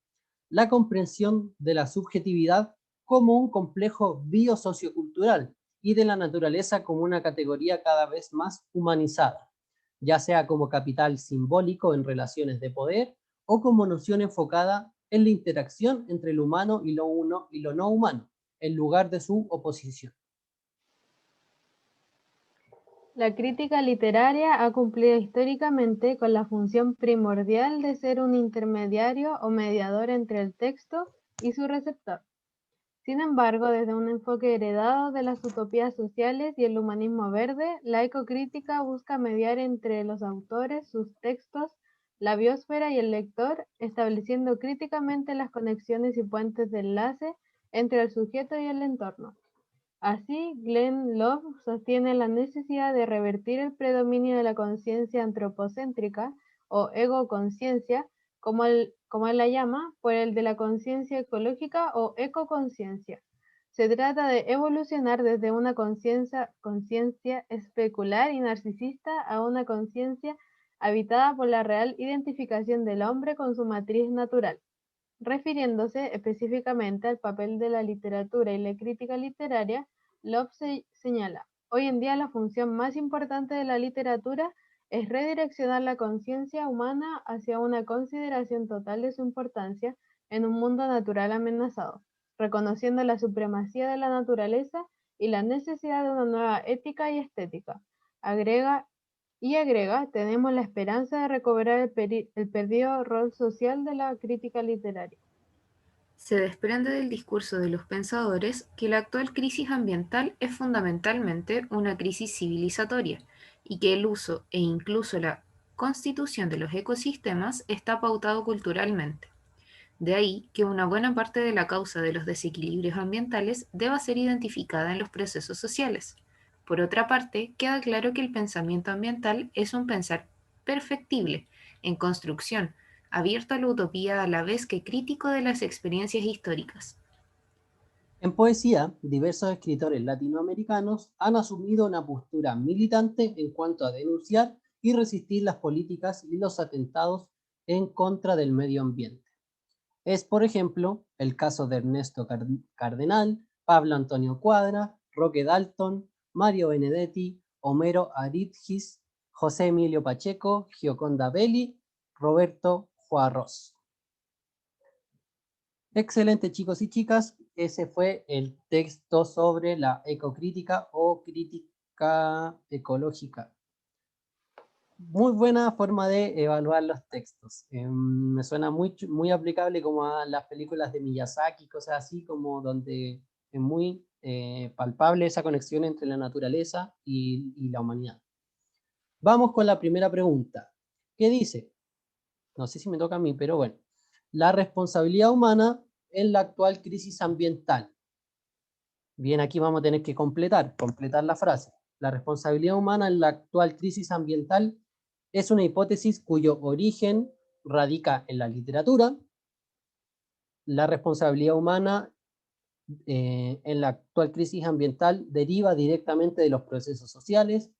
la comprensión de la subjetividad como un complejo biosociocultural y de la naturaleza como una categoría cada vez más humanizada, ya sea como capital simbólico en relaciones de poder o como noción enfocada en la interacción entre lo humano y lo no humano, en lugar de su oposición. La crítica literaria ha cumplido históricamente con la función primordial de ser un intermediario o mediador entre el texto y su receptor. Sin embargo, desde un enfoque heredado de las utopías sociales y el humanismo verde, la ecocrítica busca mediar entre los autores, sus textos, la biosfera y el lector, estableciendo críticamente las conexiones y puentes de enlace entre el sujeto y el entorno. Así, Glenn Love sostiene la necesidad de revertir el predominio de la conciencia antropocéntrica o ego-conciencia, como él la llama, por el de la conciencia ecológica o ecoconciencia. Se trata de evolucionar desde una conciencia especular y narcisista a una conciencia habitada por la real identificación del hombre con su matriz natural. Refiriéndose específicamente al papel de la literatura y la crítica literaria, Love señala, hoy en día la función más importante de la literatura es redireccionar la conciencia humana hacia una consideración total de su importancia en un mundo natural amenazado, reconociendo la supremacía de la naturaleza y la necesidad de una nueva ética y estética. Agrega, tenemos la esperanza de recobrar el perdido rol social de la crítica literaria. Se desprende del discurso de los pensadores que la actual crisis ambiental es fundamentalmente una crisis civilizatoria y que el uso e incluso la constitución de los ecosistemas está pautado culturalmente. De ahí que una buena parte de la causa de los desequilibrios ambientales deba ser identificada en los procesos sociales. Por otra parte, queda claro que el pensamiento ambiental es un pensar perfectible, en construcción, abierto a la utopía a la vez que crítico de las experiencias históricas. En poesía, diversos escritores latinoamericanos han asumido una postura militante en cuanto a denunciar y resistir las políticas y los atentados en contra del medio ambiente. Es, por ejemplo, el caso de Ernesto Cardenal, Pablo Antonio Cuadra, Roque Dalton, Mario Benedetti, Homero Aridgis, José Emilio Pacheco, Gioconda Belli, Roberto Juarros. Excelente, chicos y chicas. Ese fue el texto sobre la ecocrítica o crítica ecológica. Muy buena forma de evaluar los textos. Me suena muy aplicable como a las películas de Miyazaki, cosas así, como donde es muy palpable esa conexión entre la naturaleza y la humanidad. Vamos con la primera pregunta. ¿Qué dice? No sé si me toca a mí, pero bueno. La responsabilidad humana en la actual crisis ambiental. Bien, aquí vamos a tener que completar la frase. La responsabilidad humana en la actual crisis ambiental es una hipótesis cuyo origen radica en la literatura. La responsabilidad humana en la actual crisis ambiental deriva directamente de los procesos sociales.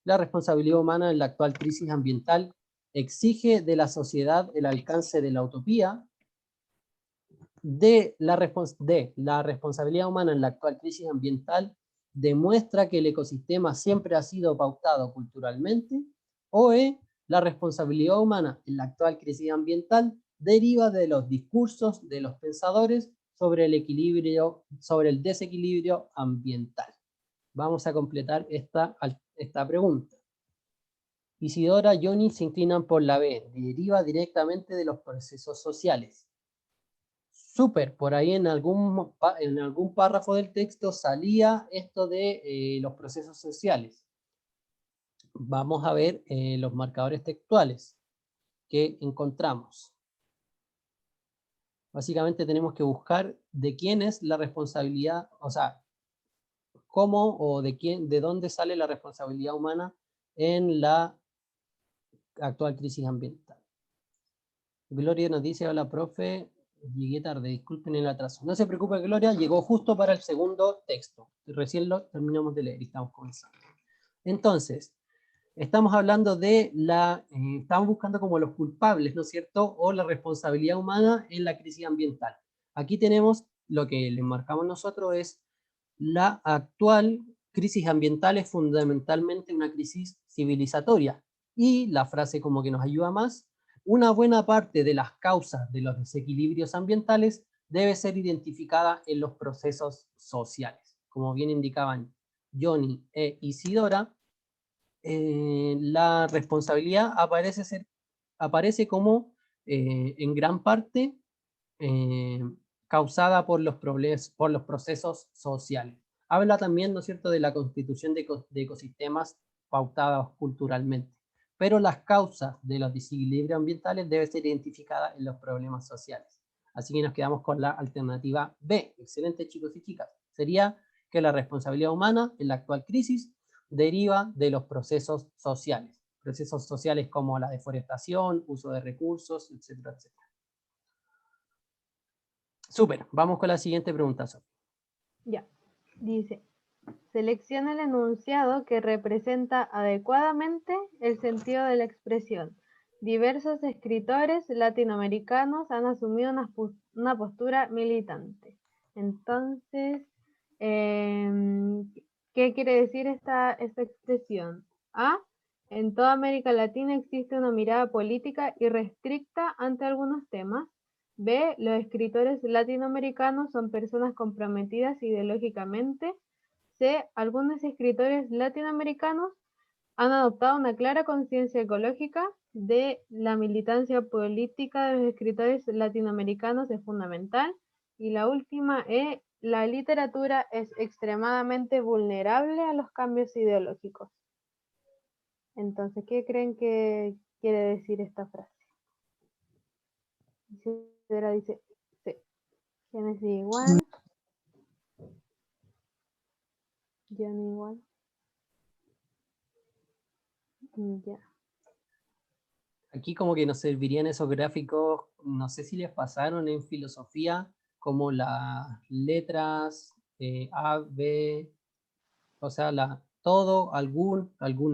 La responsabilidad humana en la actual crisis ambiental exige de la sociedad el alcance de la utopía. La responsabilidad humana en la actual crisis ambiental demuestra que el ecosistema siempre ha sido pautado culturalmente. O la responsabilidad humana en la actual crisis ambiental deriva de los discursos de los pensadores sobre el desequilibrio ambiental. Vamos a completar esta pregunta. Isidora y Johnny se inclinan por la B, deriva directamente de los procesos sociales. Súper, por ahí en algún párrafo del texto salía esto de los procesos sociales. Vamos a ver los marcadores textuales. que encontramos. Básicamente tenemos que buscar de quién es la responsabilidad, o sea, cómo o de dónde sale la responsabilidad humana en la actual crisis ambiental. Gloria nos dice, hola profe, llegué tarde, disculpen el atraso. No se preocupe Gloria, llegó justo para el segundo texto. Recién lo terminamos de leer y estamos comenzando. Entonces, estamos hablando de estamos buscando como los culpables, ¿no es cierto? O la responsabilidad humana en la crisis ambiental. Aquí tenemos lo que le marcamos nosotros es la actual crisis ambiental es fundamentalmente una crisis civilizatoria. Y la frase como que nos ayuda más, una buena parte de las causas de los desequilibrios ambientales debe ser identificada en los procesos sociales. Como bien indicaban Johnny e Isidora, la responsabilidad aparece como en gran parte causada por los procesos sociales. Habla también, ¿no es cierto?, de la constitución de ecosistemas pautados culturalmente, pero las causas de los desequilibrios ambientales deben ser identificadas en los problemas sociales. Así que nos quedamos con la alternativa B. Excelente, chicos y chicas. Sería que la responsabilidad humana en la actual crisis deriva de los procesos sociales. Procesos sociales como la deforestación, uso de recursos, etcétera, etcétera. Súper, vamos con la siguiente pregunta, Sofía. Ya, dice, selecciona el enunciado que representa adecuadamente el sentido de la expresión. Diversos escritores latinoamericanos han asumido una postura militante. Entonces, ¿qué quiere decir esta expresión? A, en toda América Latina existe una mirada política irrestricta ante algunos temas. B, los escritores latinoamericanos son personas comprometidas ideológicamente. C, algunos escritores latinoamericanos han adoptado una clara conciencia ecológica. D, la militancia política de los escritores latinoamericanos es fundamental. Y la última E, la literatura es extremadamente vulnerable a los cambios ideológicos. Entonces, ¿qué creen que quiere decir esta frase? Isidora dice C. Génesis igual. Johnny igual. Ya. Aquí como que nos servirían esos gráficos, no sé si les pasaron en filosofía, como las letras A, B, o sea, todo, algún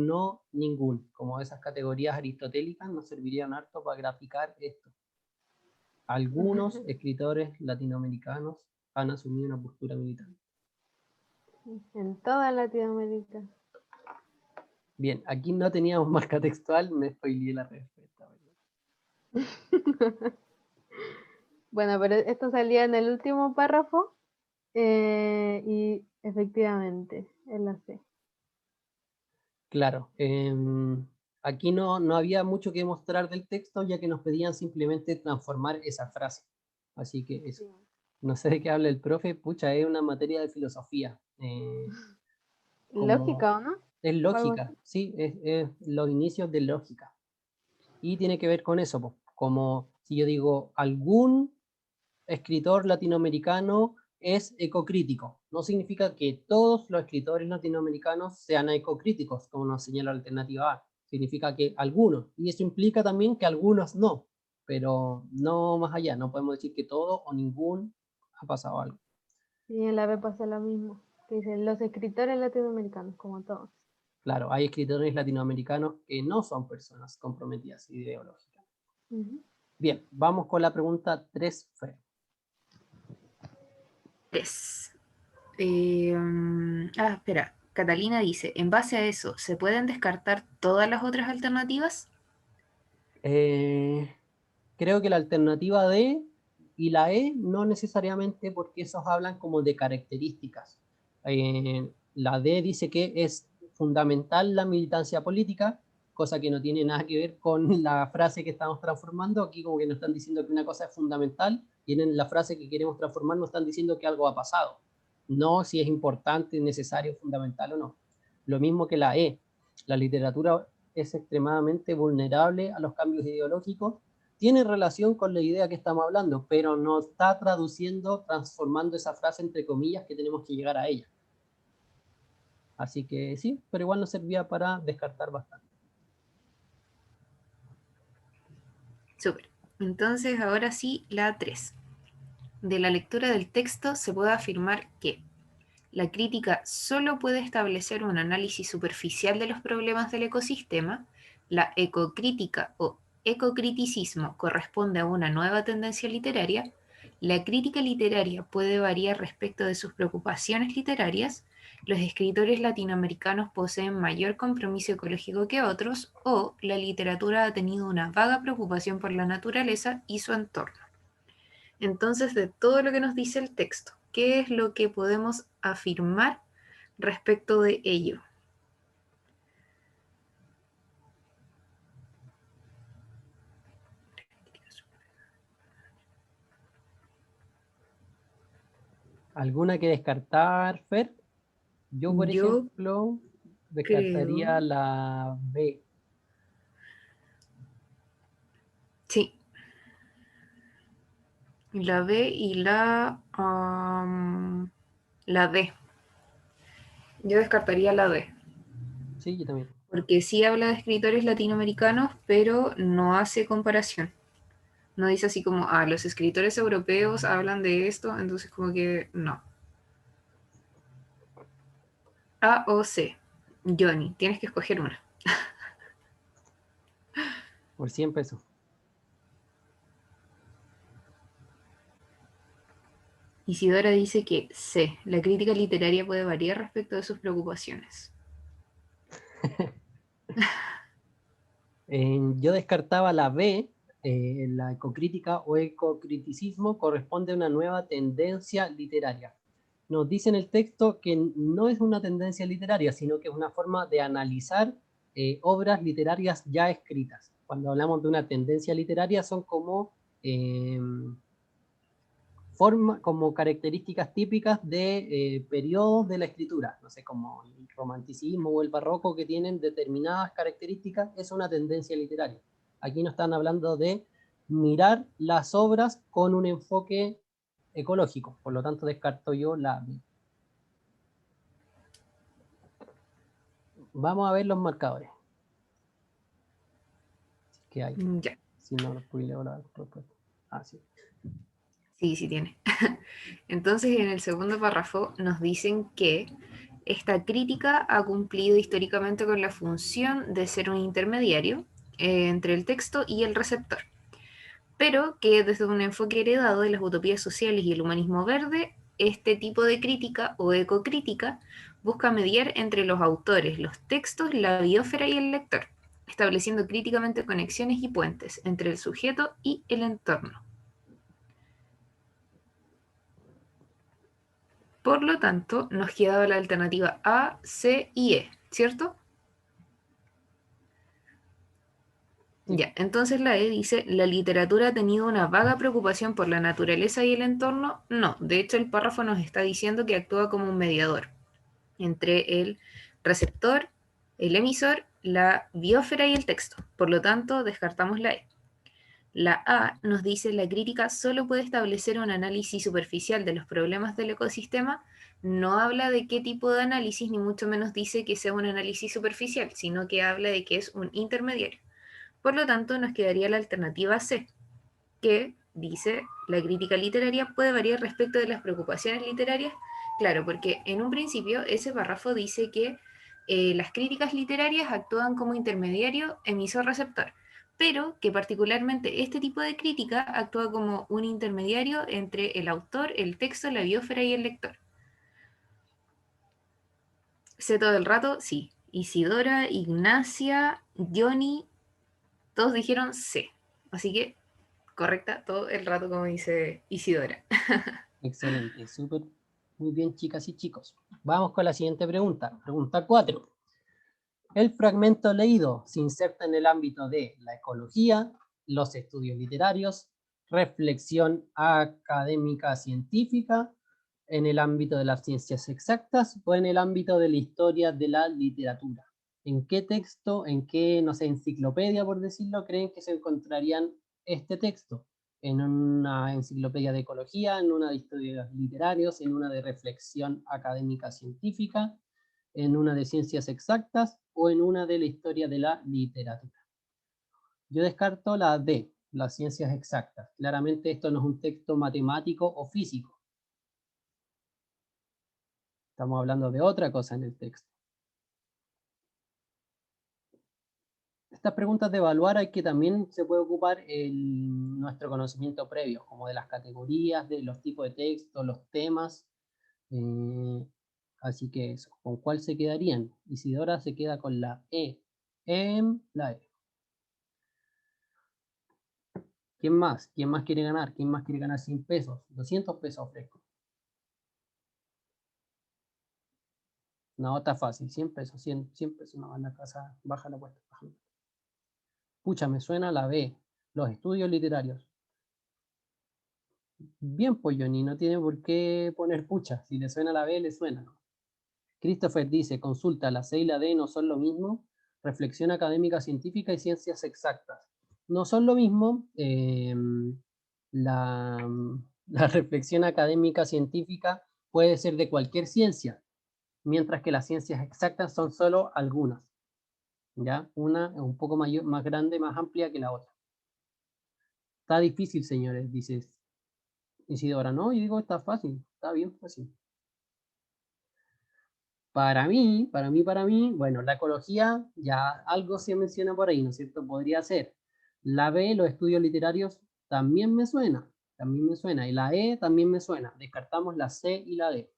no, ningún. Como esas categorías aristotélicas nos servirían harto para graficar esto. Algunos escritores latinoamericanos han asumido una postura militante. En toda Latinoamérica. Bien, aquí no teníamos marca textual, me spoileé la respuesta. Bueno, pero esto salía en el último párrafo y efectivamente, es la C. Claro, aquí no había mucho que mostrar del texto, ya que nos pedían simplemente transformar esa frase. Así que eso. No sé de qué habla el profe, pucha, es una materia de filosofía. ¿Lógica o no? Es ¿O algo lógica, así? sí, es los inicios de lógica. Y tiene que ver con eso, po, como si yo digo, algún escritor latinoamericano es ecocrítico. No significa que todos los escritores latinoamericanos sean ecocríticos, como nos señala la alternativa A. Significa que algunos, y eso implica también que algunos no, pero no más allá, no podemos decir que todo o ningún ha pasado algo. Y en la B pasa lo mismo, que dicen los escritores latinoamericanos, como todos. Claro, hay escritores latinoamericanos que no son personas comprometidas ideológicamente. Bien, vamos con la pregunta 3, Fer. 3. Espera. Catalina dice, en base a eso, ¿se pueden descartar todas las otras alternativas? Creo que la alternativa D y la E no necesariamente, porque esos hablan como de características. La D dice que es fundamental la militancia política, cosa que no tiene nada que ver con la frase que estamos transformando. Aquí como que nos están diciendo que una cosa es fundamental y en la frase que queremos transformar nos están diciendo que algo ha pasado. No si es importante, necesario, fundamental o no. Lo mismo que la E. La literatura es extremadamente vulnerable a los cambios ideológicos, tiene relación con la idea que estamos hablando, pero no está traduciendo, transformando esa frase entre comillas que tenemos que llegar a ella. Así que sí, pero igual nos servía para descartar bastante. Súper. Entonces, ahora sí, la 3. De la lectura del texto se puede afirmar que la crítica solo puede establecer un análisis superficial de los problemas del ecosistema, la ecocrítica o ecocriticismo corresponde a una nueva tendencia literaria, la crítica literaria puede variar respecto de sus preocupaciones literarias, los escritores latinoamericanos poseen mayor compromiso ecológico que otros, o la literatura ha tenido una vaga preocupación por la naturaleza y su entorno. Entonces, de todo lo que nos dice el texto, ¿qué es lo que podemos afirmar respecto de ello? ¿Alguna que descartar, Fer? Yo, por ejemplo, descartaría la B. Sí. La B y la D. Yo descartaría la D. Sí, yo también. Porque sí habla de escritores latinoamericanos, pero no hace comparación. No dice así como, los escritores europeos hablan de esto, entonces como que no. A o C. Johnny, tienes que escoger una. Por 100 pesos. Isidora dice que C. La crítica literaria puede variar respecto de sus preocupaciones. Yo descartaba la B. La ecocrítica o ecocriticismo corresponde a una nueva tendencia literaria. Nos dice en el texto que no es una tendencia literaria, sino que es una forma de analizar obras literarias ya escritas. Cuando hablamos de una tendencia literaria son como como características típicas de periodos de la escritura, no sé, como el romanticismo o el barroco, que tienen determinadas características, es una tendencia literaria. Aquí nos están hablando de mirar las obras con un enfoque ecológico, por lo tanto descarto yo la B. Vamos a ver los marcadores. ¿Qué hay? Ya. Si no, los leo la respuesta. Sí. Sí tiene. Entonces, en el segundo párrafo nos dicen que esta crítica ha cumplido históricamente con la función de ser un intermediario entre el texto y el receptor, pero que desde un enfoque heredado de las utopías sociales y el humanismo verde, este tipo de crítica o ecocrítica busca mediar entre los autores, los textos, la biosfera y el lector, estableciendo críticamente conexiones y puentes entre el sujeto y el entorno. Por lo tanto, nos queda la alternativa A, C y E, ¿cierto? Sí. Ya, entonces la E dice, ¿la literatura ha tenido una vaga preocupación por la naturaleza y el entorno? No, de hecho el párrafo nos está diciendo que actúa como un mediador entre el receptor, el emisor, la biosfera y el texto. Por lo tanto, descartamos la E. La A nos dice, la crítica solo puede establecer un análisis superficial de los problemas del ecosistema. No habla de qué tipo de análisis, ni mucho menos dice que sea un análisis superficial, sino que habla de que es un intermediario. Por lo tanto, nos quedaría la alternativa C, que dice, la crítica literaria puede variar respecto de las preocupaciones literarias. Claro, porque en un principio ese párrafo dice que las críticas literarias actúan como intermediario emisor-receptor, pero que particularmente este tipo de crítica actúa como un intermediario entre el autor, el texto, la biosfera y el lector. ¿Sé todo el rato? Sí. Isidora, Ignacia, Johnny, todos dijeron C. Así que correcta todo el rato, como dice Isidora. Excelente, súper. Muy bien, chicas y chicos. Vamos con la siguiente pregunta. Pregunta 4. El fragmento leído se inserta en el ámbito de la ecología, los estudios literarios, reflexión académica científica, en el ámbito de las ciencias exactas o en el ámbito de la historia de la literatura. ¿En qué texto, en qué, no sé, enciclopedia, por decirlo, creen que se encontrarían este texto? ¿En una enciclopedia de ecología, en una de estudios literarios, en una de reflexión académica científica, en una de ciencias exactas o en una de la historia de la literatura? Yo descarto la D, las ciencias exactas. Claramente esto no es un texto matemático o físico. Estamos hablando de otra cosa en el texto. Estas preguntas de evaluar hay que también se puede ocupar nuestro conocimiento previo, como de las categorías, de los tipos de texto, los temas. Así que eso, ¿con cuál se quedarían? Isidora se queda con la E. La E. ¿Quién más? ¿Quién más quiere ganar? ¿Quién más quiere ganar 100 pesos? 200 pesos frescos. No, está fácil, 100 pesos, 100 pesos, no, en la casa, baja la apuesta. Pucha, me suena la B, los estudios literarios. Bien, pues Johnny, no tiene por qué poner pucha, si le suena la B, le suena, ¿no? Christopher dice, consulta, la C y la D no son lo mismo, reflexión académica científica y ciencias exactas. No son lo mismo, la reflexión académica científica puede ser de cualquier ciencia, mientras que las ciencias exactas son solo algunas. ¿Ya? Una es un poco mayor, más grande, más amplia que la otra. Está difícil, señores, dices Isidora. No, yo digo, está fácil, está bien fácil. Para mí, bueno, la ecología ya algo se menciona por ahí, ¿no es cierto? Podría ser. La B, los estudios literarios, también me suena, y la E también me suena. Descartamos la C y la D.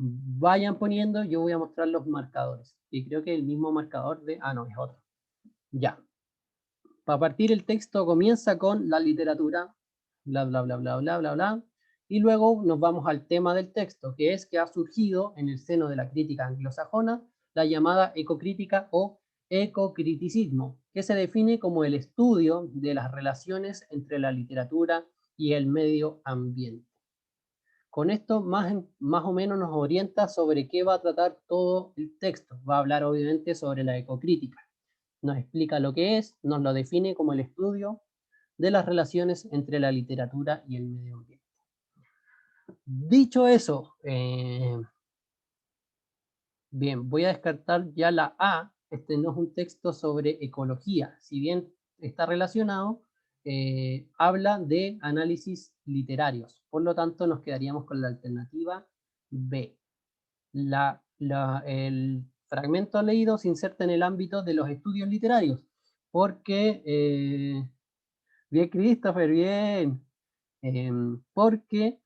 Vayan poniendo, yo voy a mostrar los marcadores. Y creo que el mismo marcador de... Ah, no, es otro. Ya. Para partir el texto comienza con la literatura, bla, bla, bla, bla, bla, bla, bla. Y luego nos vamos al tema del texto, que es que ha surgido en el seno de la crítica anglosajona la llamada ecocrítica o ecocriticismo, que se define como el estudio de las relaciones entre la literatura y el medio ambiente. Con esto más o menos nos orienta sobre qué va a tratar todo el texto. Va a hablar obviamente sobre la ecocrítica. Nos explica lo que es, nos lo define como el estudio de las relaciones entre la literatura y el medio ambiente. Dicho eso, bien, voy a descartar ya la A. Este no es un texto sobre ecología, si bien está relacionado, habla de análisis literarios. Por lo tanto, nos quedaríamos con la alternativa B. El fragmento leído se inserta en el ámbito de los estudios literarios, porque, bien Christopher, bien, porque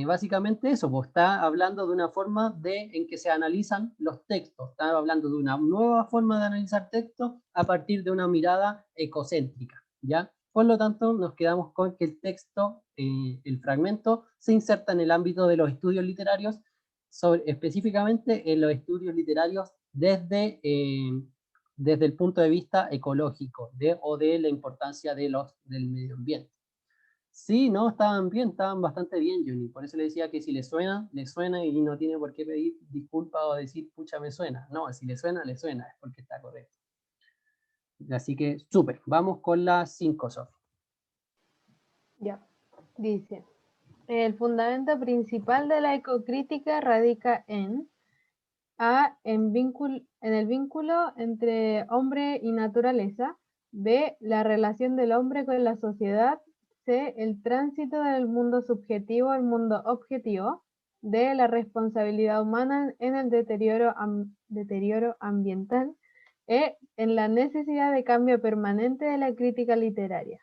básicamente eso, pues está hablando de una forma en que se analizan los textos, está hablando de una nueva forma de analizar textos a partir de una mirada ecocéntrica, ¿ya? Por lo tanto, nos quedamos con que el texto, el fragmento, se inserta en el ámbito de los estudios literarios, específicamente en los estudios literarios desde el punto de vista ecológico o de la importancia del medio ambiente. Sí, no, estaban bien, estaban bastante bien, Juni. Por eso le decía que si le suena y no tiene por qué pedir disculpas o decir, pucha, me suena. No, si le suena, es porque está correcto. Así que, súper. Vamos con las 5, Sof. Ya, dice, el fundamento principal de la ecocrítica radica en A, en el vínculo entre hombre y naturaleza, B, la relación del hombre con la sociedad, C, el tránsito del mundo subjetivo al mundo objetivo, D, la responsabilidad humana en el deterioro ambiental, E, en la necesidad de cambio permanente de la crítica literaria.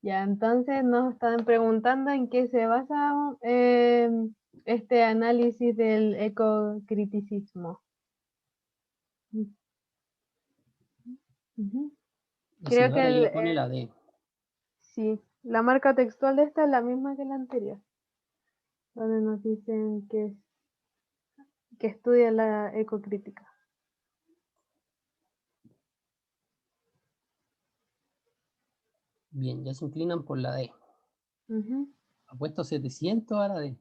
Ya, entonces nos están preguntando en qué se basa este análisis del ecocriticismo. Ujú. Creo que Isidora ahí le pone la D. sí, la marca textual de esta es la misma que la anterior, donde nos dicen que estudia la ecocrítica. Bien, ya se inclinan por la D. Ujú. Ha puesto 700 a la D.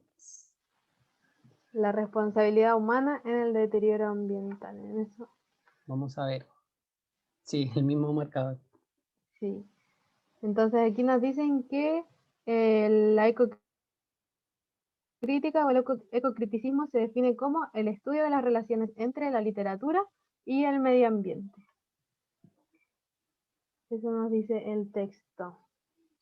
La responsabilidad humana en el deterioro ambiental. En eso, Vamos a ver. Sí, el mismo marcador. sí. Entonces aquí nos dicen que la ecocrítica o el ecocriticismo se define como el estudio de las relaciones entre la literatura y el medio ambiente. Eso nos dice el texto.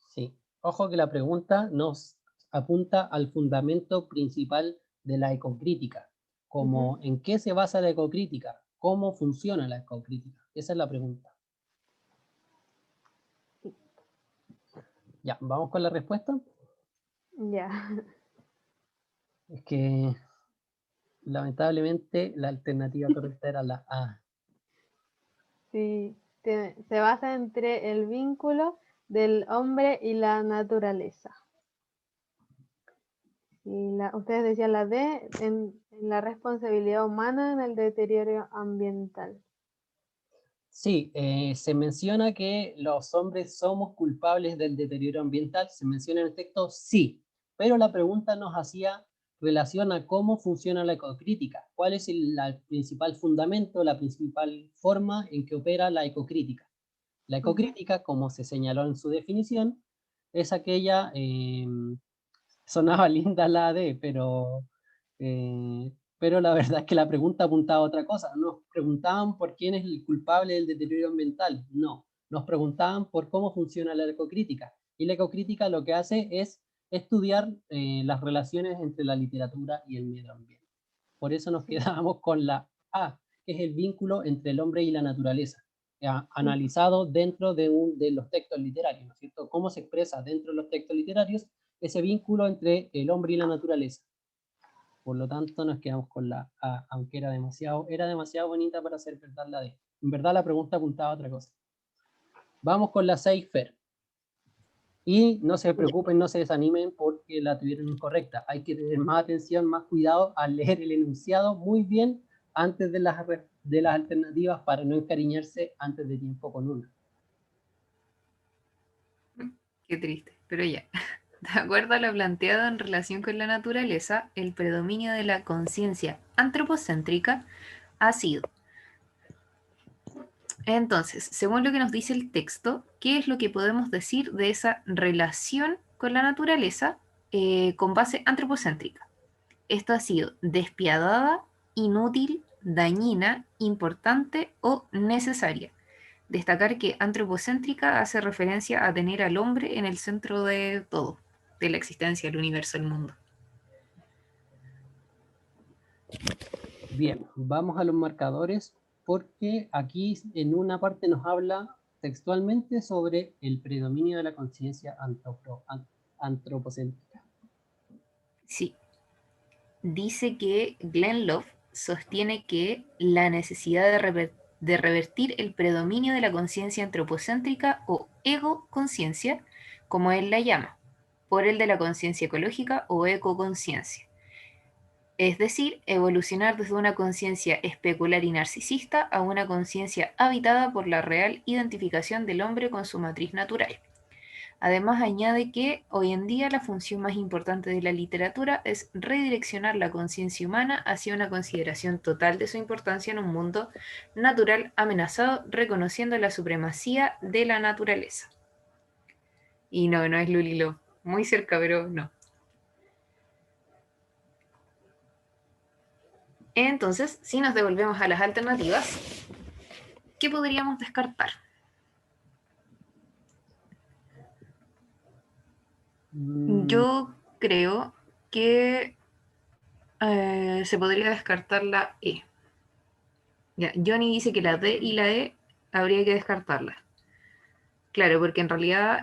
Sí. Ojo que la pregunta nos apunta al fundamento principal de la ecocrítica, como en qué se basa la ecocrítica, cómo funciona la ecocrítica. Esa es la pregunta. Sí. Ya, vamos con la respuesta. Ya. Es que lamentablemente la alternativa correcta era la A. Sí, se basa entre el vínculo del hombre y la naturaleza. Y ustedes decían la D en la responsabilidad humana en el deterioro ambiental. Sí, se menciona que los hombres somos culpables del deterioro ambiental. Se menciona en el texto, sí, pero la pregunta nos hacía relación a cómo funciona la ecocrítica. ¿Cuál es el principal fundamento, la principal forma en que opera la ecocrítica? La ecocrítica, como se señaló en su definición, es aquella, sonaba linda la D, pero la verdad es que la pregunta apuntaba a otra cosa. Nos preguntaban por quién es el culpable del deterioro ambiental. No, nos preguntaban por cómo funciona la ecocrítica. Y la ecocrítica lo que hace es estudiar las relaciones entre la literatura y el medio ambiente. Por eso nos quedábamos con la A, que es el vínculo entre el hombre y la naturaleza, analizado dentro de los textos literarios, ¿no es cierto? Cómo se expresa dentro de los textos literarios ese vínculo entre el hombre y la naturaleza. Por lo tanto, nos quedamos con la A, aunque era demasiado bonita para ser verdad la D. En verdad, la pregunta apuntaba a otra cosa. Vamos con la 6, Fer. Y no se preocupen, no se desanimen porque la tuvieron incorrecta. Hay que tener más atención, más cuidado al leer el enunciado muy bien antes de las alternativas para no encariñarse antes de tiempo con una. Qué triste, pero ya. De acuerdo a lo planteado en relación con la naturaleza, el predominio de la conciencia antropocéntrica ha sido. Entonces, según lo que nos dice el texto, ¿qué es lo que podemos decir de esa relación con la naturaleza con base antropocéntrica? Esto ha sido despiadada, inútil, dañina, importante o necesaria. Destacar que antropocéntrica hace referencia a tener al hombre en el centro de todo, de la existencia, el universo, el mundo. Bien, vamos a los marcadores porque aquí en una parte nos habla textualmente sobre el predominio de la conciencia antropocéntrica. Sí. Dice que Glenn Love sostiene que la necesidad de revertir el predominio de la conciencia antropocéntrica o ego-conciencia, como él la llama, por el de la conciencia ecológica o ecoconciencia. Es decir, evolucionar desde una conciencia especular y narcisista a una conciencia habitada por la real identificación del hombre con su matriz natural. Además, añade que hoy en día la función más importante de la literatura es redireccionar la conciencia humana hacia una consideración total de su importancia en un mundo natural amenazado, reconociendo la supremacía de la naturaleza. Y no es Lulilo. Muy cerca, pero no. Entonces, si nos devolvemos a las alternativas, ¿qué podríamos descartar? Yo creo que se podría descartar la E. Ya, Johnny dice que la D y la E habría que descartarlas. Claro, porque en realidad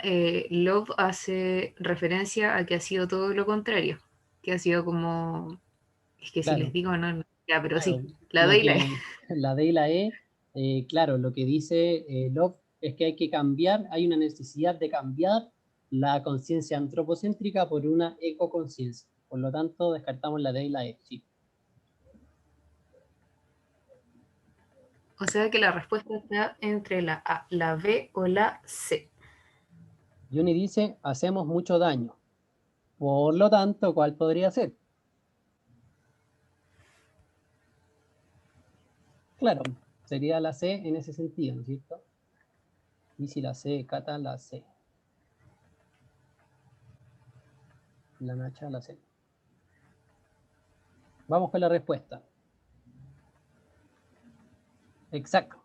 Love hace referencia a que ha sido todo lo contrario, que ha sido como, es que si les Claro, digo, no, ya, pero claro, sí, la D y la E. la D y la E, claro, lo que dice Love es que hay que cambiar, hay una necesidad de cambiar la conciencia antropocéntrica por una ecoconciencia. Por lo tanto, descartamos la D y la E, sí. O sea que la respuesta está entre la A, la B o la C. Johnny dice, hacemos mucho daño. Por lo tanto, ¿cuál podría ser? Claro, sería la C en ese sentido, ¿no es cierto? Y si la C, Cata, la C. La Nacha, la C. Vamos con la respuesta. Exacto.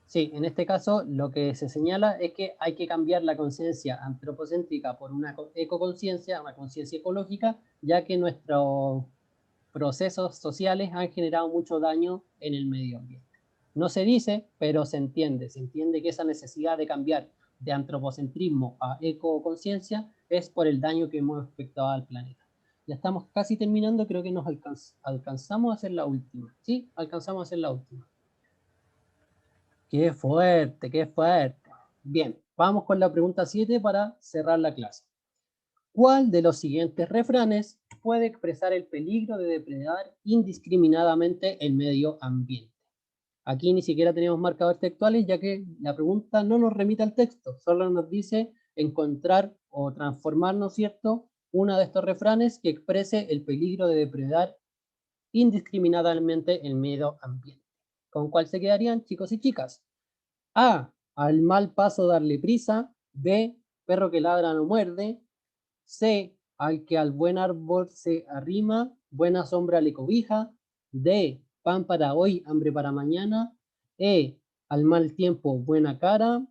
Sí, en este caso lo que se señala es que hay que cambiar la conciencia antropocéntrica por una ecoconciencia, una conciencia ecológica, ya que nuestros procesos sociales han generado mucho daño en el medio ambiente. No se dice, pero se entiende que esa necesidad de cambiar de antropocentrismo a ecoconciencia es por el daño que hemos efectuado al planeta. Ya estamos casi terminando, creo que nos alcanzamos a hacer la última. Sí, alcanzamos a hacer la última. ¡Qué fuerte, qué fuerte! Bien, vamos con la pregunta 7 para cerrar la clase. ¿Cuál de los siguientes refranes puede expresar el peligro de depredar indiscriminadamente el medio ambiente? Aquí ni siquiera tenemos marcadores textuales, ya que la pregunta no nos remite al texto, solo nos dice encontrar o transformar, ¿no es cierto?, uno de estos refranes que exprese el peligro de depredar indiscriminadamente el medio ambiente. ¿Con cuál se quedarían, chicos y chicas? A, al mal paso darle prisa. B, perro que ladra no muerde. C, al que al buen árbol se arrima, buena sombra le cobija. D, pan para hoy, hambre para mañana. E, al mal tiempo, buena cara.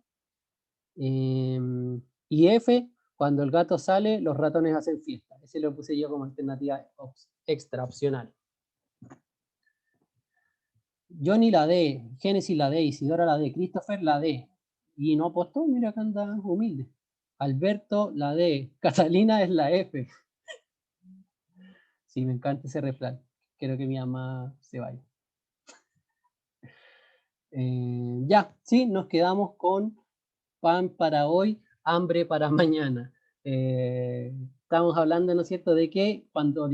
Y F, cuando el gato sale, los ratones hacen fiesta. Ese lo puse yo como alternativa extra opcional. Johnny la D, Génesis la D, Isidora la D, Christopher la D. Y no apostó, mira acá anda humilde. Alberto la D, Catalina es la F. Sí, me encanta ese refrán. Quiero que mi mamá se vaya. Ya, sí, nos quedamos con pan para hoy, hambre para mañana. Estamos hablando, ¿no es cierto?, de que cuando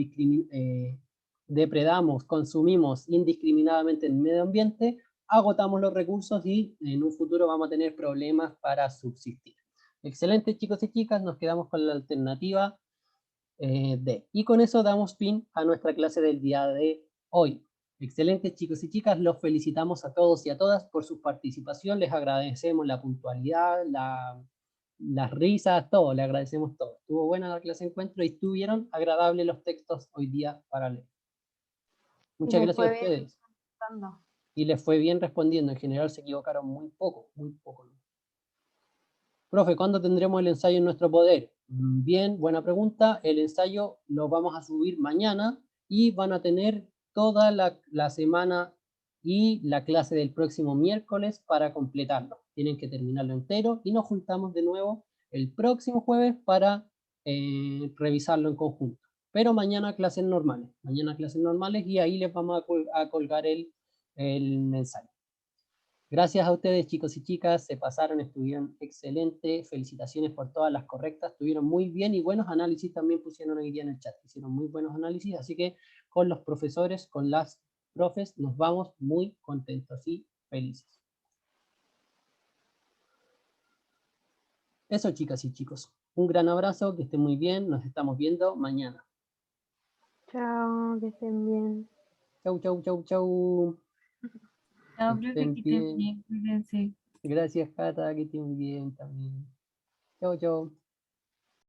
depredamos, consumimos indiscriminadamente el medio ambiente, agotamos los recursos y en un futuro vamos a tener problemas para subsistir. Excelente, chicos y chicas, nos quedamos con la alternativa D. Y con eso damos fin a nuestra clase del día de hoy. Excelentes, chicos y chicas, los felicitamos a todos y a todas por su participación, les agradecemos la puntualidad, las risas, todo, le agradecemos todo. Estuvo buena la clase de encuentro y estuvieron agradables los textos hoy día para leer. Muchas gracias a ustedes. Y les fue bien respondiendo, en general se equivocaron muy poco, muy poco. ¿No? Profe, ¿cuándo tendremos el ensayo en nuestro poder? Bien, buena pregunta. El ensayo lo vamos a subir mañana y van a tener toda la semana y la clase del próximo miércoles para completarlo. Tienen que terminarlo entero y nos juntamos de nuevo el próximo jueves para revisarlo en conjunto. Pero mañana clases normales. Mañana clases normales y ahí les vamos a colgar el ensayo. Gracias a ustedes, chicos y chicas, se pasaron, estuvieron excelentes, felicitaciones por todas las correctas, estuvieron muy bien y buenos análisis también pusieron hoy día en el chat, hicieron muy buenos análisis, así que con los profesores, con las profes, nos vamos muy contentos y felices. Eso, chicas y chicos, un gran abrazo, que estén muy bien, nos estamos viendo mañana. Chao, que estén bien. Chau, chau, chau, chau. No, profe, que estén bien, cuídense. Gracias, Cata, que estén bien también. Chau, chau.